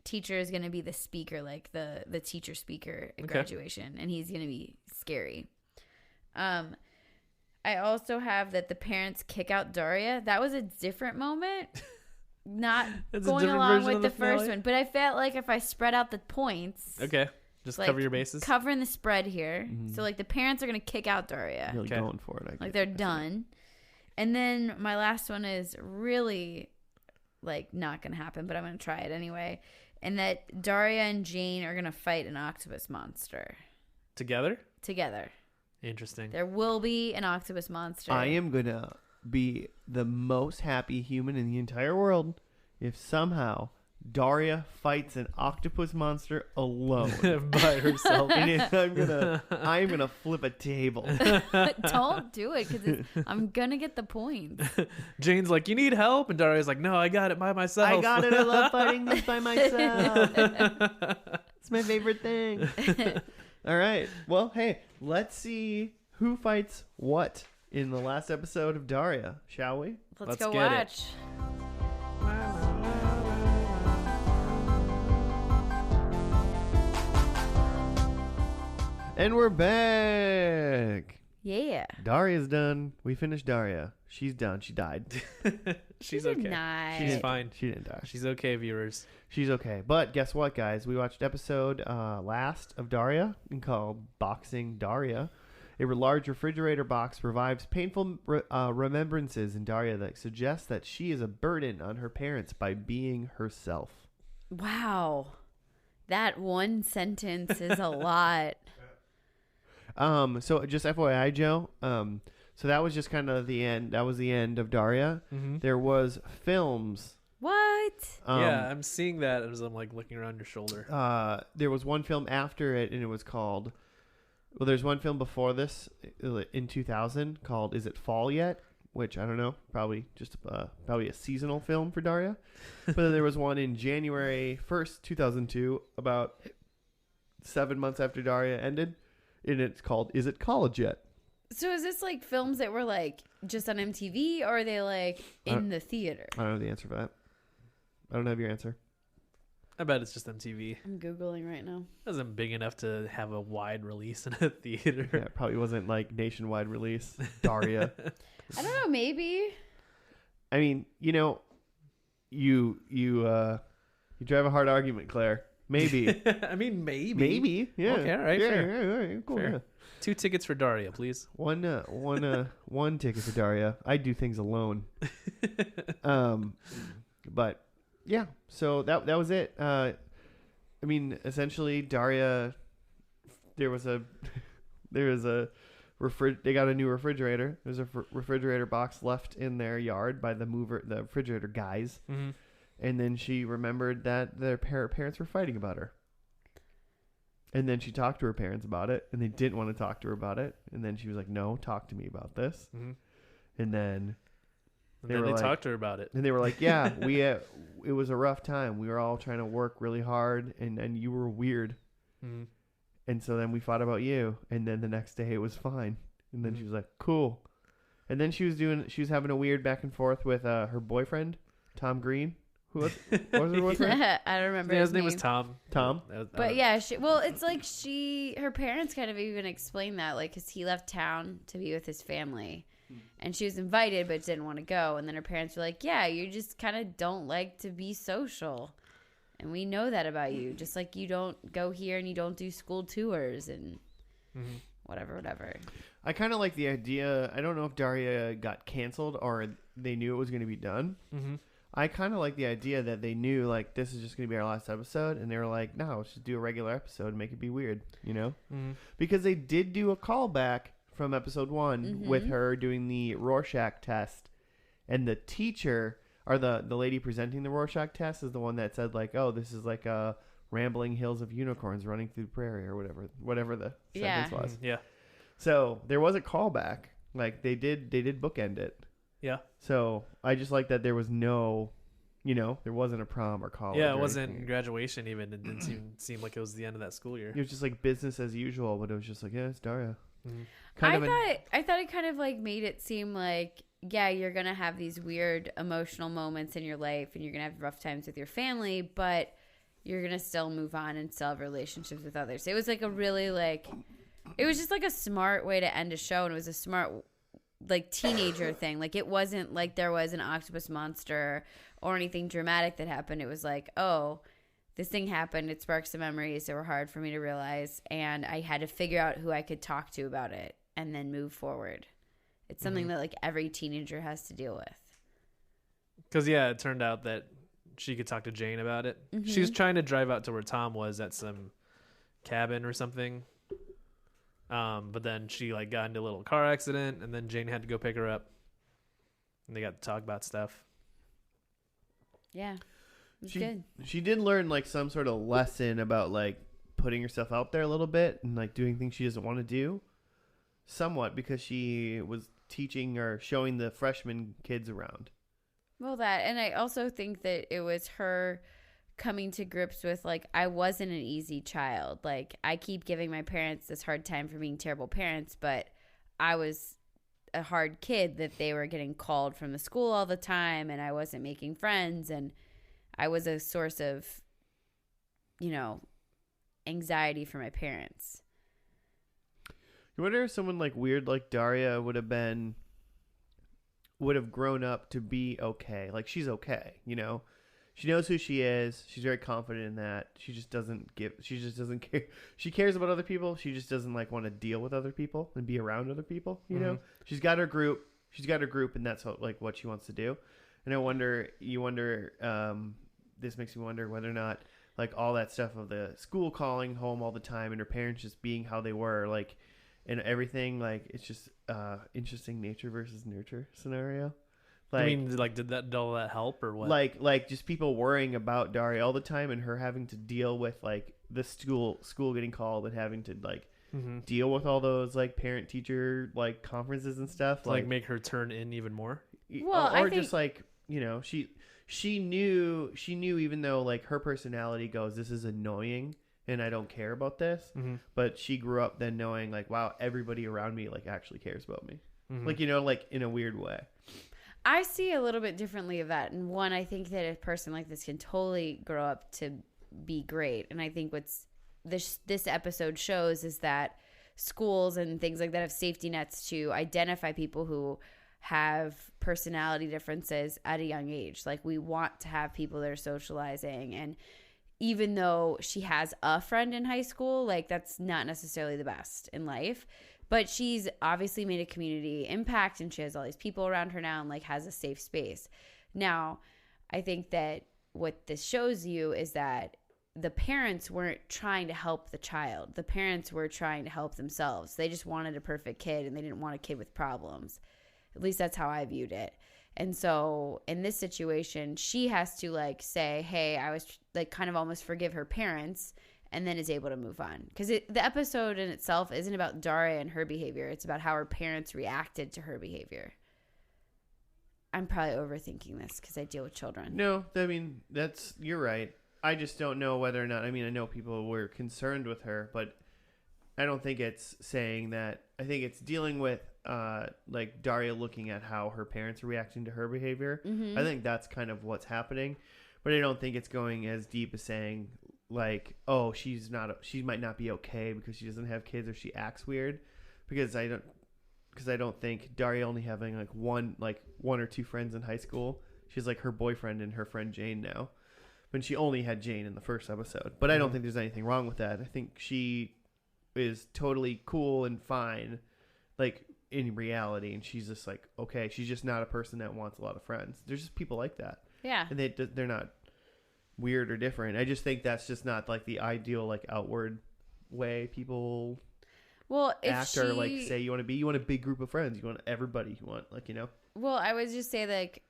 teacher is going to be the speaker, like the teacher speaker at graduation. And he's going to be scary. I also have that the parents kick out Daria. That was a different moment. Not going along with the first one. But I felt like if I spread out the points. Okay. Just like, cover your bases. Covering the spread here. So like the parents are going to kick out Daria. Really going for it. Like they're done. And then my last one is really like not going to happen, but I'm going to try it anyway. And that Daria and Jane are going to fight an octopus monster. Together? Together. Interesting. There will be an octopus monster. I am going to be the most happy human in the entire world if somehow Daria fights an octopus monster alone by herself. And I'm gonna flip a table. Don't do it because I'm gonna get the points. Jane's like, you need help, and Daria's like, no, I got it by myself. I got it. I love fighting this by myself. It's my favorite thing. All right. Well, hey, let's see who fights what in the last episode of Daria, shall we? Let's go watch. And we're back. Yeah. Daria's done. We finished Daria. She's done. She died. She's okay. She's fine. She didn't die. She's okay, viewers. She's okay. But guess what, guys? We watched episode last of Daria called Boxing Daria. A large refrigerator box revives painful remembrances in Daria that suggests that she is a burden on her parents by being herself. Wow. That one sentence is a lot. So just FYI, Joe. So that was just kind of the end. That was the end of Daria. Mm-hmm. There was films. What? Yeah, I'm seeing that as I'm like looking around your shoulder. There was one film after it, and it was called. Well, there's one film before this in 2000 called "Is It Fall Yet?" Which I don't know. Probably a seasonal film for Daria. But then there was one in January 1st, 2002, about 7 months after Daria ended. And it's called "Is It College Yet?" So is this like films that were like just on MTV, or are they like in the theater? I don't know the answer for that. I don't have your answer. I bet it's just MTV. I'm Googling right now. It wasn't big enough to have a wide release in a theater. Yeah, it probably wasn't like nationwide release. Daria. I don't know. Maybe. I mean, you drive a hard argument, Claire. Maybe. I mean, maybe. Maybe. Yeah. Okay. All right. Yeah. Fair. Yeah, yeah, cool. Fair. Yeah. 2 tickets for Daria, please. One ticket for Daria. I do things alone. But yeah. So that was it. I mean, essentially, Daria. They got a new refrigerator. There's a refrigerator box left in their yard by the refrigerator guys. Mm-hmm. And then she remembered that their parents were fighting about her. And then she talked to her parents about it, and they didn't want to talk to her about it. And then she was like, "No, talk to me about this." Mm-hmm. And then they talked to her about it. And they were like, "Yeah, it was a rough time. We were all trying to work really hard, and you were weird." Mm-hmm. And so then we fought about you, and then the next day it was fine. And then she was like, "Cool." And then she was having a weird back and forth with her boyfriend, Tom Green. What was her boyfriend? I don't remember. Yeah, his name was Tom. Tom. But yeah, it's like her parents kind of even explained that, like, because he left town to be with his family, and she was invited but didn't want to go. And then her parents were like, "Yeah, you just kind of don't like to be social, and we know that about you. Just like you don't go here and you don't do school tours and whatever." I kind of like the idea. I don't know if Daria got canceled or they knew it was going to be done. Mm-hmm. I kind of like the idea that they knew, like, this is just going to be our last episode. And they were like, no, let's just do a regular episode and make it be weird, Mm-hmm. Because they did do a callback from episode 1 with her doing the Rorschach test. And the teacher, or the lady presenting the Rorschach test is the one that said, like, oh, this is like a rambling hills of unicorns running through the prairie or whatever the Yeah. sentence was. Yeah. So there was a callback. Like they did bookend it. Yeah. So I just like that there was no, there wasn't a prom or college. Yeah, it or wasn't anything. graduation even. It didn't seem like it was the end of that school year. It was just like business as usual, but it was just like, yeah, it's Daria. Mhm. I thought it kind of like made it seem like, yeah, you're gonna have these weird emotional moments in your life and you're gonna have rough times with your family, but you're gonna still move on and still have relationships with others. It was like a really like, it was just like a smart way to end a show, and it was a smart like teenager thing. Like it wasn't like there was an octopus monster or anything dramatic that happened. It was like, oh, this thing happened. It sparked some memories that were hard for me to realize, and I had to figure out who I could talk to about it and then move forward. It's something that like every teenager has to deal with. Because, yeah, it turned out that she could talk to Jane about it. She was trying to drive out to where Tom was at some cabin or something. But then she like got into a little car accident, and then Jane had to go pick her up. And they got to talk about stuff. Yeah. It was good. She did learn like some sort of lesson about like putting herself out there a little bit and like doing things she doesn't want to do. Somewhat, because she was teaching or showing the freshman kids around. Well, that, and I also think that it was her coming to grips with like, I wasn't an easy child. Like I keep giving my parents this hard time for being terrible parents, but I was a hard kid that they were getting called from the school all the time, and I wasn't making friends, and I was a source of, anxiety for my parents. You wonder if someone like weird like Daria would have grown up to be okay. Like she's okay, She knows who she is. She's very confident in that. She just doesn't care. She cares about other people. She just doesn't like want to deal with other people and be around other people, She's got her group. And that's what she wants to do. And this makes me wonder whether or not like all that stuff of the school calling home all the time and her parents just being how they were, like, and everything, like it's just interesting nature versus nurture scenario. Like, I mean, like, did all that help or what? Like just people worrying about Daria all the time and her having to deal with like the school getting called and having to like deal with all those like parent teacher like conferences and stuff. Like make her turn in even more. Well, I think... just like she knew even though like her personality goes, this is annoying and I don't care about this, but she grew up then knowing like, wow, everybody around me like actually cares about me, like like in a weird way. I see a little bit differently of that. And one, I think that a person like this can totally grow up to be great. And I think what's this episode shows is that schools and things like that have safety nets to identify people who have personality differences at a young age. Like we want to have people that are socializing. And even though she has a friend in high school, like that's not necessarily the best in life. But she's obviously made a community impact, and she has all these people around her now and like has a safe space. Now, I think that what this shows you is that the parents weren't trying to help the child. The parents were trying to help themselves. They just wanted a perfect kid, and they didn't want a kid with problems. At least that's how I viewed it. And so in this situation, she has to like say, hey, I was like kind of almost forgive her parents, and then is able to move on. Because the episode in itself isn't about Daria and her behavior. It's about how her parents reacted to her behavior. I'm probably overthinking this because I deal with children. No, I mean, you're right. I just don't know whether or not, I mean, I know people were concerned with her, but I don't think it's saying that. I think it's dealing with like Daria looking at how her parents are reacting to her behavior. I think that's kind of what's happening. But I don't think it's going as deep as saying like, oh, she might not be okay because she doesn't have kids or she acts weird, because I don't think Daria only having like one or two friends in high school. She's like her boyfriend and her friend Jane now, when she only had Jane in the first episode. But I don't think there's anything wrong with that. I think she is totally cool and fine, like in reality, and she's just like, okay, she's just not a person that wants a lot of friends. There's just people like that. Yeah, and they're not weird or different. I just think that's just not like the ideal like outward way people act or like say you want a big group of friends. You want everybody. You want like. Well, I would just say like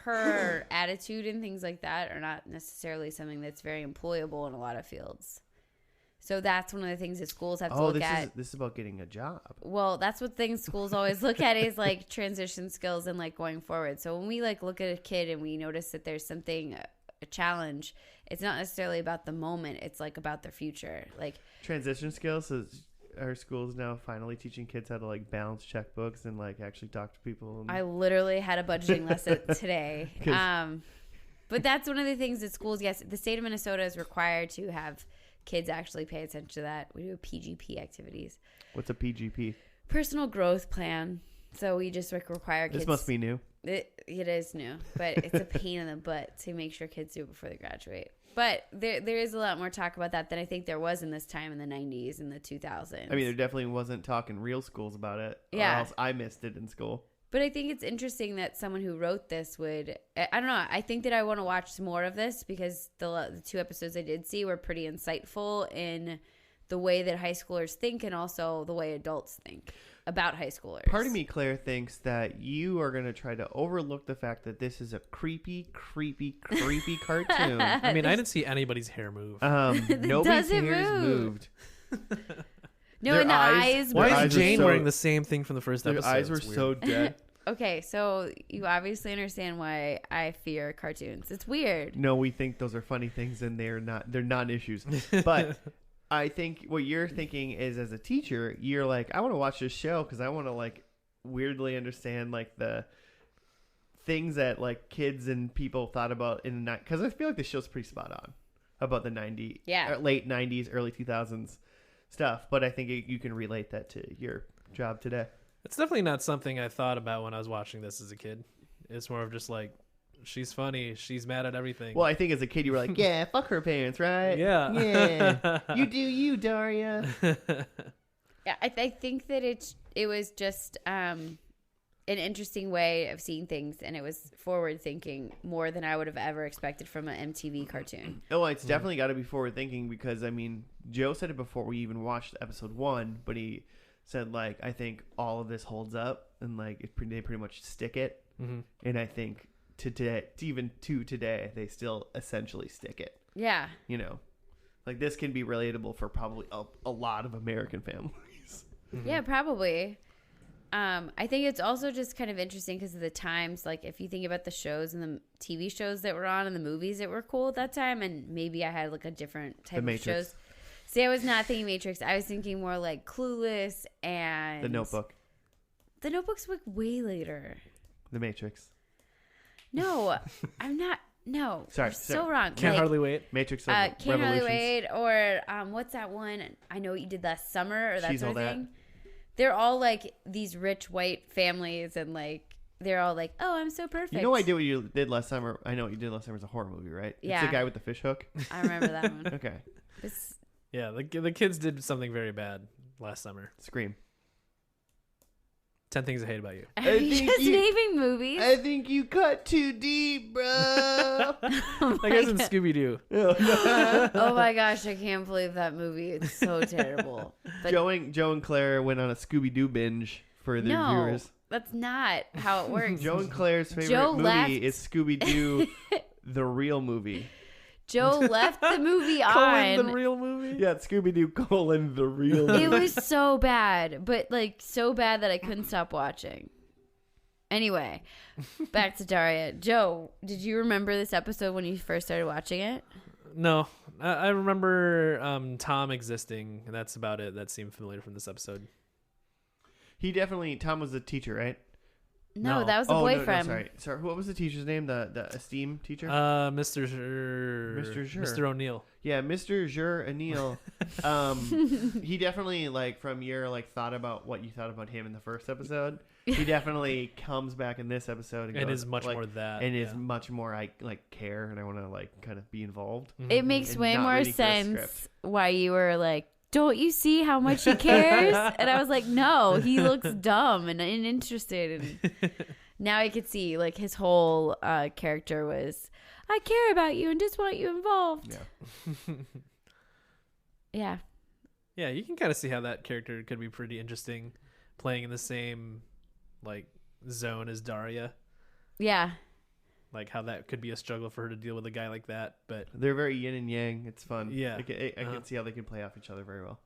her attitude and things like that are not necessarily something that's very employable in a lot of fields. So that's one of the things that schools have to look at. This is about getting a job. Well, that's what things schools always look at is like transition skills and like going forward. So when we like look at a kid and we notice that there's something, a challenge, it's not necessarily about the moment. It's like about their future. Like transition skills is our schools now finally teaching kids how to like balance checkbooks and like actually talk to people. And... I literally had a budgeting lesson today. But that's one of the things that schools, yes, the state of Minnesota is required to have kids actually pay attention to that. We do PGP activities. What's a PGP? Personal growth plan. So we just like require kids. This must be new. It is new, but it's a pain in the butt to make sure kids do it before they graduate. But there is a lot more talk about that than I think there was in this time in the 90s and the 2000s. I mean, there definitely wasn't talk in real schools about it. Yeah. Or else I missed it in school. But I think it's interesting that someone who wrote this would, I don't know, I think that I want to watch more of this because the 2 episodes I did see were pretty insightful in the way that high schoolers think and also the way adults think about high schoolers. Part of me, Claire, thinks that you are going to try to overlook the fact that this is a creepy cartoon. I mean, I didn't see anybody's hair move. Nobody's hair moved. No, Their and the eyes. Why eyes is Jane so- wearing the same thing from the first Their episode? eyes were It's weird. so dead. Okay, so you obviously understand why I fear cartoons. It's weird. No, we think those are funny things and they're not. They're non-issues. But I think what you're thinking is, as a teacher, you're like, I want to watch this show because I want to like weirdly understand like the things that like kids and people thought about in the night. Because I feel like the show's pretty spot on about the late 90s, early 2000s stuff. But I think you can relate that to your job today. It's definitely not something I thought about when I was watching this as a kid. It's more of just like, she's funny. She's mad at everything. Well, I think as a kid you were like, yeah, fuck her parents, right? Yeah. Yeah. You do you, Daria. Yeah, I think that it was just an interesting way of seeing things, and it was forward thinking more than I would have ever expected from an MTV cartoon. Oh, it's definitely got to be forward thinking because I mean, Joe said it before we even watched episode 1, but he said like, I think all of this holds up and like they pretty much stick it, and I think today, even to today, they still essentially stick it. Yeah, you know, like this can be relatable for probably a lot of American families. Yeah, probably. I think it's also just kind of interesting because of the times. Like, if you think about the shows and the TV shows that were on and the movies that were cool at that time, and maybe I had like a different type of shows. See, I was not thinking Matrix. I was thinking more like Clueless and The Notebook. The Notebook's like way later. The Matrix. No, I'm not. No, Sorry, so wrong. Can't hardly wait. Matrix. Can't hardly Revolutions. wait, or what's that one? I know what you did last summer, or that She's sort of All That. thing. They're all like these rich white families, and like they're all like, "Oh, I'm so perfect." You know, I did what you did last summer. I know what you did last summer was a horror movie, right? Yeah. It's the guy with the fish hook. I remember that one. Okay. This- Yeah, the kids did something very bad last summer. Scream. 10 Things I Hate About You. Are you think just you- naming movies? I think you cut too deep, bro. Oh That my guy's in God. Scooby-Doo. Oh my gosh, I can't believe that movie. It's so terrible. But Joe and Claire went on a Scooby-Doo binge for the no, viewers. that's not how it works. Joe and Claire's favorite Joe movie left- is Scooby-Doo, the real movie. Joe left the movie Colin, on. the real movie? Yeah, Scooby-Doo : the real movie. It was so bad, but like so bad that I couldn't stop watching. Anyway, back to Daria. Joe, did you remember this episode when you first started watching it? No. I remember Tom existing, and that's about it. That seemed familiar from this episode. Tom was the teacher, right? No, No. that was the boyfriend. No, sorry. What was the teacher's name? The esteem teacher? Mr. Mr. Mr. O'Neill. Yeah, Mr. O'Neill. He definitely from your thought about what you thought about him in the first episode. He definitely comes back in this episode and And goes, is much more that. and yeah. is much more I care and I want to kind of be involved. It makes And way not more reading for a sense script. why you were like, don't you see how much he cares? And I was like, no, he looks dumb and uninterested. And now I could see his whole character was, I care about you and just want you involved. Yeah. Yeah. Yeah, you can kind of see how that character could be pretty interesting, playing in the same zone as Daria. Yeah. like how that could be a struggle for her to deal with a guy like that. But They're very yin and yang. It's fun. Yeah. I can see how they can play off each other very well.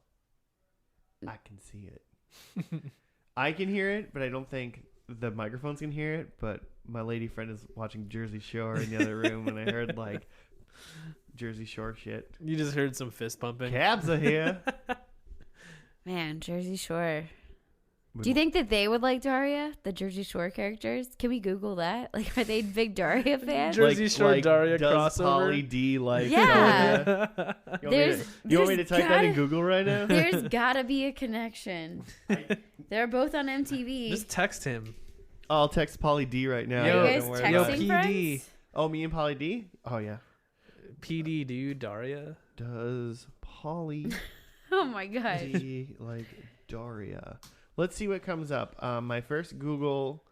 I can see it. I can hear it, but I don't think the microphones can hear it. But my lady friend is watching Jersey Shore in the other room, and I heard like Jersey Shore shit. you just heard some fist pumping. Cabs are here. Man, Jersey Shore. Do you think that they would like Daria, the Jersey Shore characters? Can we Google that? Like, are they big Daria fans? Jersey Shore Daria does crossover? Pauly D like Yeah. Daria? You want me to type that in Google right now? There's gotta be a connection. They're both on MTV. Just text him. I'll text Pauly D right now. Are you guys Don't worry texting about it. PD. friends? Oh, me and Pauly D? Oh, yeah. PD, dude, Daria. Does Pauly Oh my god. D like Daria? Let's see what comes up. My first Google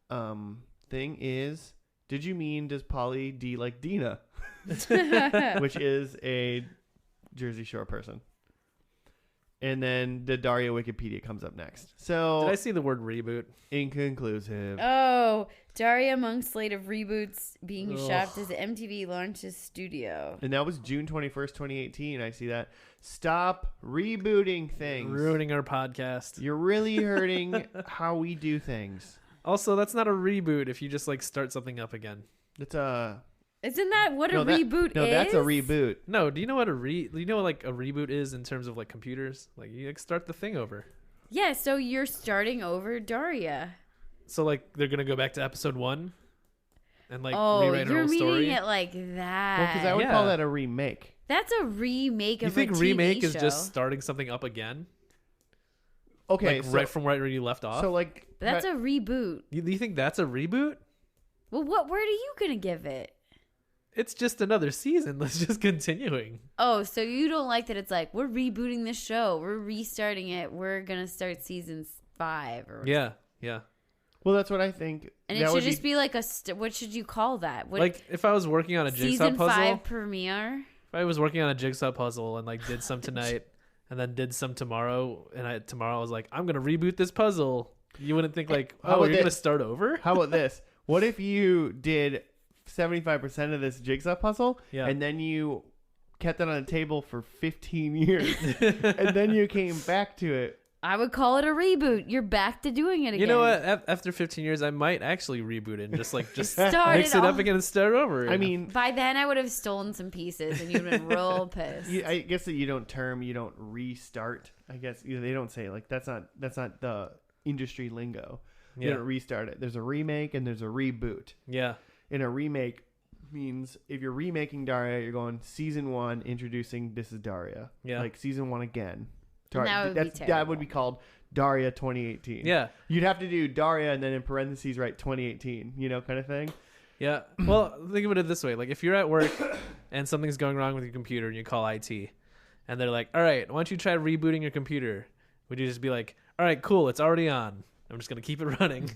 thing is, did you mean does Pauly D like Dina? Which is a Jersey Shore person. And then the Daria Wikipedia comes up next. So Did I see the word reboot? inconclusive. Oh, Daria among slate of reboots being Ugh. shopped as MTV launches studio. And that was June 21st, 2018. I see that. Stop rebooting things. Ruining our podcast. You're really hurting how we do things. Also, that's not a reboot if you just like start something up again. It's a Isn't that what a no, that- reboot no, is? that's a reboot. No, do you know what like a reboot is in terms of like computers? Like you like start the thing over. Yeah, so you're starting over Daria. So like they're gonna go back to episode 1 and like Oh, rewrite her you're whole meaning story. it like that. Well, because I would Yeah. call that a remake. That's a remake You of think a TV remake is show. just starting something up again? Okay, Like so, right from right where you left off? so like That's a reboot. You think that's a reboot? Well, what word are you gonna give it? It's just another season. That's just continuing. Oh, so you don't like that it's like, we're rebooting the show. We're restarting it. We're going to start season 5. Or Yeah. well, that's what I think. And That it should would just be like what should you call that? What, Like if I was working on a jigsaw season puzzle, 5 premiere? if I was working on a jigsaw puzzle and like did some tonight and then did some tomorrow, and tomorrow I was like, I'm gonna reboot this puzzle. You wouldn't think like, How oh, about you're gonna this? start over? How about this? What if you did 75% of this jigsaw puzzle, Yeah. and then you kept it on a table for 15 years, and then you came back to it? I would call it a reboot. You're back to doing it again. You know what? After 15 years, I might actually reboot it and just Start mix it up off. again and start over. I mean, By then, I would have stolen some pieces, and you'd been real pissed. I guess that you don't restart. I guess they don't say it. Like that's not the industry lingo. You yeah, don't restart it. There's a remake and there's a reboot. yeah, And a remake means if you're remaking Daria, you're going season 1, introducing this is Daria. Yeah. Like season 1 again. And that would be that terrible. would be called Daria 2018. yeah, You'd have to do Daria and then in parentheses write 2018, kind of thing. yeah. Well, think of it this way: like if you're at work and something's going wrong with your computer, and you call IT, and they're like, "All right, why don't you try rebooting your computer?" Would you just be like, "All right, cool, it's already on. I'm just gonna keep it running.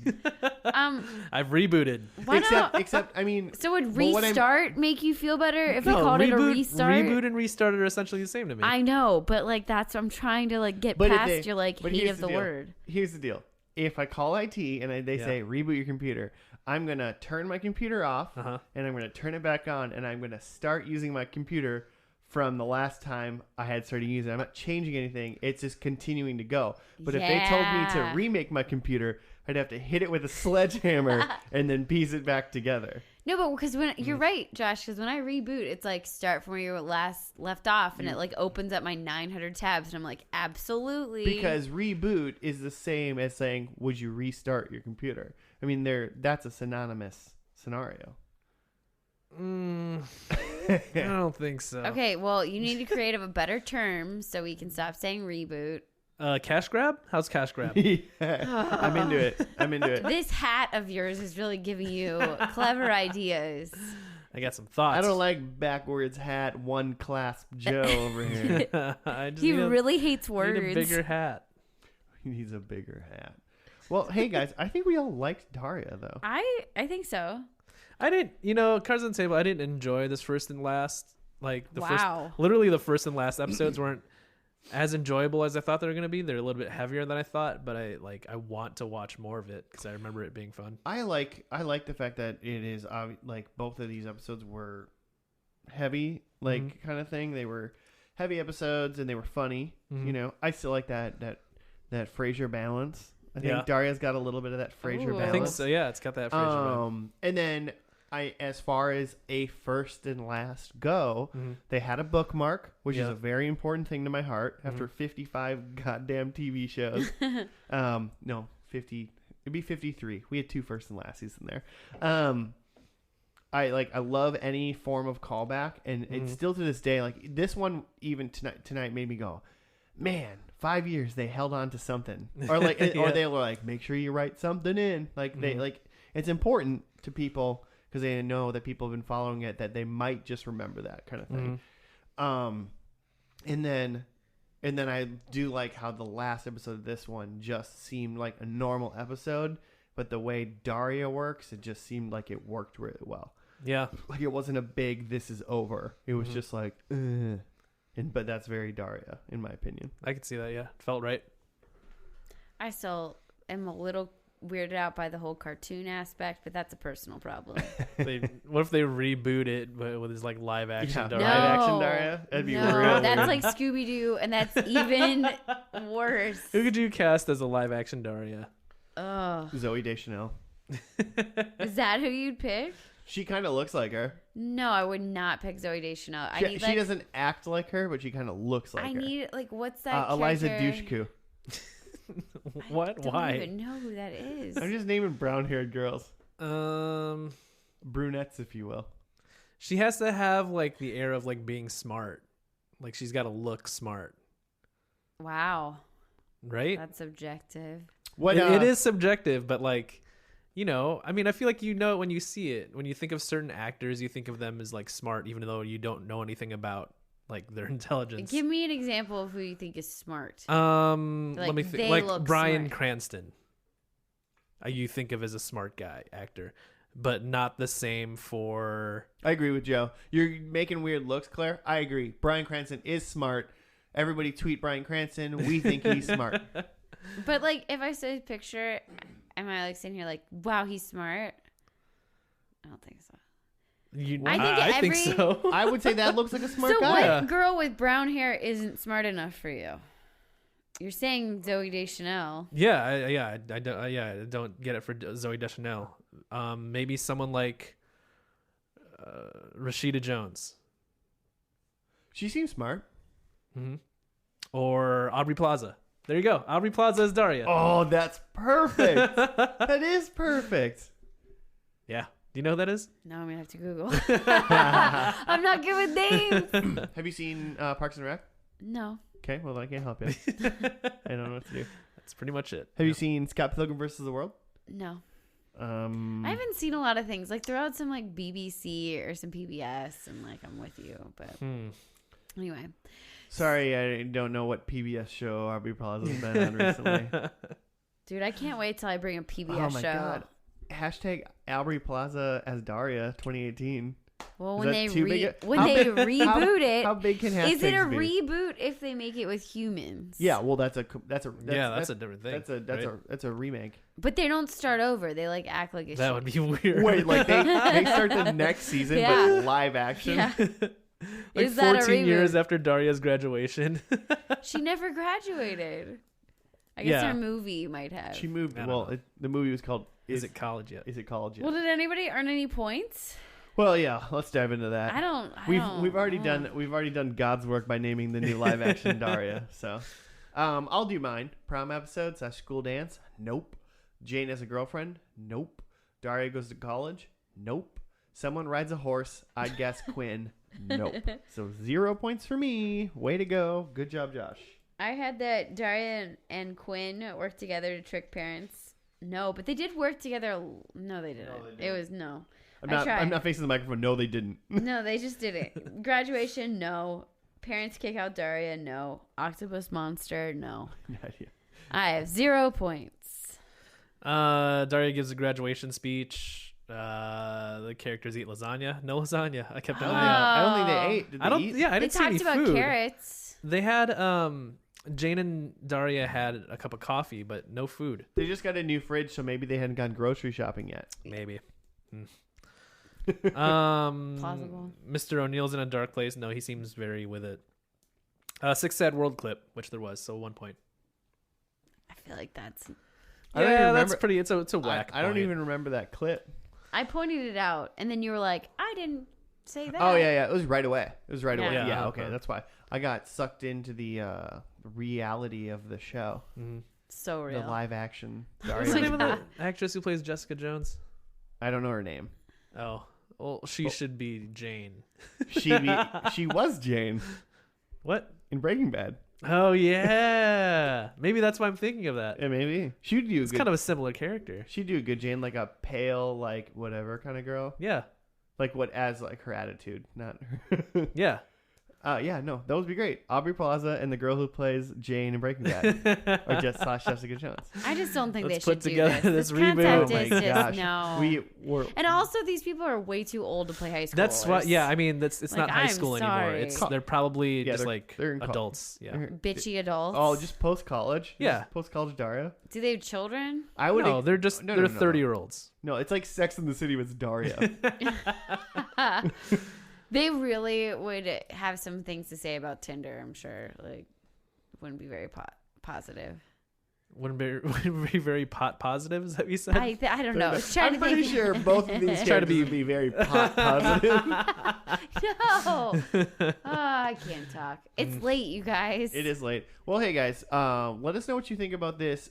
I've rebooted." Why not? Except, I mean, So would but what I'm- restart make you feel better if we No, called it a reboot, restart? reboot and restart are essentially the same to me. I know, but like that's I'm trying to like get But if past they- your like but hate here's of the the deal. word. Here's the deal. If I call IT and they Yeah. say reboot your computer, I'm going to turn my computer off Uh-huh. and I'm going to turn it back on and I'm going to start using my computer from the last time I had started using it. I'm not changing anything. It's just continuing to go. But if they told me Yeah. to remake my computer, I'd have to hit it with a sledgehammer and then piece it back together. No, but because when you're right, Josh, because when I reboot, it's like start from where you were last left off, and it like opens up my 900 tabs, and I'm like, absolutely. Because reboot is the same as saying, would you restart your computer? I mean, that's a synonymous scenario. I don't think so. Okay, well, you need to create a better term so we can stop saying reboot. Cash grab? How's cash grab? Yeah. I'm into it. This hat of yours is really giving you clever ideas. I got some thoughts. I don't like backwards hat, one clasp Joe over here. I just He need a- really hates words. need a bigger hat. He needs a bigger hat. Well, hey guys, I think we all liked Daria though. I think so. I didn't, Cards on the Table, I didn't enjoy this first and last. Like, Wow. literally the first and last episodes weren't as enjoyable as I thought they were going to be. They're a little bit heavier than I thought, but I want to watch more of it because I remember it being fun. I like the fact that it is like both of these episodes were heavy, like kind of thing. They were heavy episodes and they were funny. You know, I still like that Frasier balance. I think Daria's got a little bit of that Frasier balance. I think so. Yeah, it's got that Frasier balance. And then as far as a first and last go, they had a bookmark, which is a very important thing to my heart. After 55 goddamn TV shows, no, 50. It'd be 53. We had 2 first and last season there. I love any form of callback, and it's still to this day, like this one even tonight made me go, man, 5 years they held on to something, or like or they were like, make sure you write something in, like they like it's important to people because they know that people have been following it, that they might just remember that kind of thing. And then I do like how the last episode of this one just seemed like a normal episode, but the way Daria works, it just seemed like it worked really well. Yeah, like it wasn't a big "this is over." It was just like, but that's very Daria, in my opinion. I could see that. Yeah, it felt right. I still am a little weirded out by the whole cartoon aspect, but that's a personal problem. What if they reboot it with his like live action Daria? Live action Daria? That'd be real. That's weird. like Scooby Doo, and that's even worse. Who could you cast as a live action Daria? Oh, Zooey Deschanel. Is that who you'd pick? She kind of looks like her. No, I would not pick Zooey Deschanel. She doesn't act like her, but she kind of looks like her. I need what's that? Eliza character? Dushku. What? I Why? don't even know who that is. I'm just naming brown-haired girls. Brunettes, if you will. She has to have like the air of like being smart. Like she's got to look smart. Wow. Right? That's subjective. It is subjective, but like, you know, I mean, I feel like you know it when you see it. When you think of certain actors, you think of them as like smart, even though you don't know anything about like their intelligence. Give me an example of who you think is smart. Let me think. Like Bryan smart. Cranston. You think of as a smart guy actor, but not the same for. I agree with Joe. You're making weird looks, Claire. I agree. Bryan Cranston is smart. Everybody tweet Bryan Cranston. We think he's smart. But like, if I say picture, am I like sitting here like, wow, he's smart? I don't think so. I think so. I would say that looks like a smart so guy. So what girl with brown hair isn't smart enough for you? You're saying Zooey Deschanel. I don't get it for Zooey Deschanel. Maybe someone like Rashida Jones. She seems smart. Or Aubrey Plaza. There you go. Aubrey Plaza is Daria. Oh, that's perfect. That is perfect. Yeah. Do you know who that is? No, I'm going to have to Google. I'm not good with names. Have you seen Parks and Rec? No. Okay, well, I can't help you. I don't know what to do. That's pretty much it. Have you seen Scott Pilgrim versus the World? No. I haven't seen a lot of things. Like, throw out some, like, BBC or some PBS, and, like, I'm with you. But anyway. Sorry, I don't know what PBS show Aubrey Plaza's been on recently. Dude, I can't wait till I bring a PBS show. Oh, my God. Hashtag Aubrey Plaza as Daria 2018. Well, when they reboot it, how big can hashtags is it a be? reboot if they make it with humans? Yeah, well, that's a different thing. That's a remake. But they don't start over. They like act like that would be weird. Wait, like they start the next season, but live action. Yeah. Like is that 14 years after Daria's graduation. She never graduated. I guess her movie might have. She moved. Well, the movie was called Is It College Yet? Is It College Yet? Well, did anybody earn any points? Well, yeah. Let's dive into that. We've already done God's work by naming the new live action Daria. So, I'll do mine. Prom episode / school dance. Nope. Jane as a girlfriend. Nope. Daria goes to college. Nope. Someone rides a horse. I guess Quinn. Nope. So 0 points for me. Way to go. Good job, Josh. I had that Daria and Quinn work together to trick parents. No, but they did work together. No, they didn't. It was no. I'm not facing the microphone. No, they didn't. No, they just didn't. Graduation, no. Parents kick out Daria, no. Octopus monster, no. I have 0 points. Daria gives a graduation speech. The characters eat lasagna. No lasagna. I kept an eye out. I don't think they ate. Did they eat? Yeah, I didn't see any food. They talked about carrots. They had Jane and Daria had a cup of coffee, but no food. They just got a new fridge, so maybe they hadn't gone grocery shopping yet. Maybe. Plausible. Mr. O'Neill's in a dark place. No, he seems very with it. 6 sad world clip, which there was, so 1 point. I feel like that's. I don't even Yeah, that's remember- pretty. It's a whack. I don't point. even remember that clip. I pointed it out, and then you were like, "I didn't say that." Oh yeah. It was right away. Yeah. Yeah. Okay, Uh-huh. that's why I got sucked into the reality of the show, Mhm. So real. the live action. What's the name of Daria. the actress who plays Jessica Jones? I don't know her name. Oh, well, she should be Jane. She was Jane What? in Breaking Bad. Oh yeah, maybe that's why I'm thinking of that. Yeah, maybe she'd do a It's good. kind of a similar character. She'd do a good Jane, like a pale, like whatever kind of girl. Yeah, Like what as like her attitude, not her. yeah. Yeah, no, that would be great. Aubrey Plaza and the girl who plays Jane in Breaking Bad, or just Jessica Jones. I just don't think Let's they put should together do this. this reboot. Concept Oh my is just gosh. no. We were. And also, these people are way too old to play high school. That's what. Yeah, I mean, it's Like, not high I'm school anymore. sorry. It's they're probably Yeah, just they're- like they're in college. adults. Yeah. bitchy adults. Oh, just post college. Yeah. Post college Daria. Do they have children? I would. No, they're just no, they're no, no. 30-year-olds. No, it's like Sex in the City with Daria. They really would have some things to say about Tinder. I'm sure, like, wouldn't be very positive. Wouldn't be very pot positive. Is that what you said? I don't know. I was trying I'm to pretty think. sure both of these Try to characters would be very pot positive. No, I can't talk. It's late, you guys. It is late. Well, hey guys, let us know what you think about this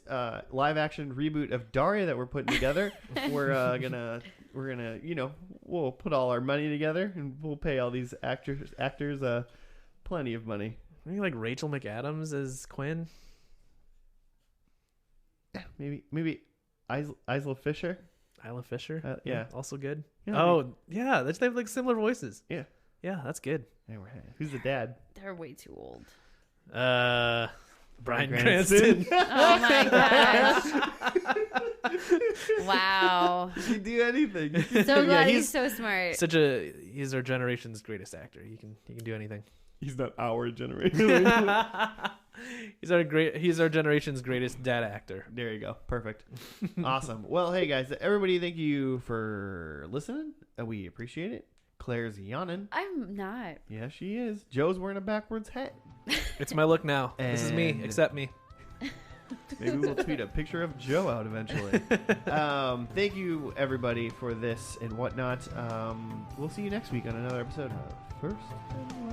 live action reboot of Daria that we're putting together. we're gonna, we'll put all our money together and we'll pay all these actors plenty of money. Maybe like Rachel McAdams as Quinn. Maybe Isla Fisher. Isla Fisher. Yeah. Also good. Yeah, Oh, yeah. They have like similar voices. Yeah. Yeah, that's good. Anyway, who's the dad? They're way too old. Bryan Cranston. Cranston. Oh my gosh! Wow. He can do anything. So glad he's he's so smart. He's our generation's greatest actor. He can do anything. He's not our generation. He's our generation's greatest dad actor. There you go. Perfect. Awesome. Well, hey guys, everybody, thank you for listening. We appreciate it. Claire's yawning. I'm not. Yeah, she is. Joe's wearing a backwards hat. It's my look now. This is me. And- Accept me. Maybe we'll tweet a picture of Joe out eventually. Thank you, everybody, for this and whatnot. We'll see you next week on another episode of First and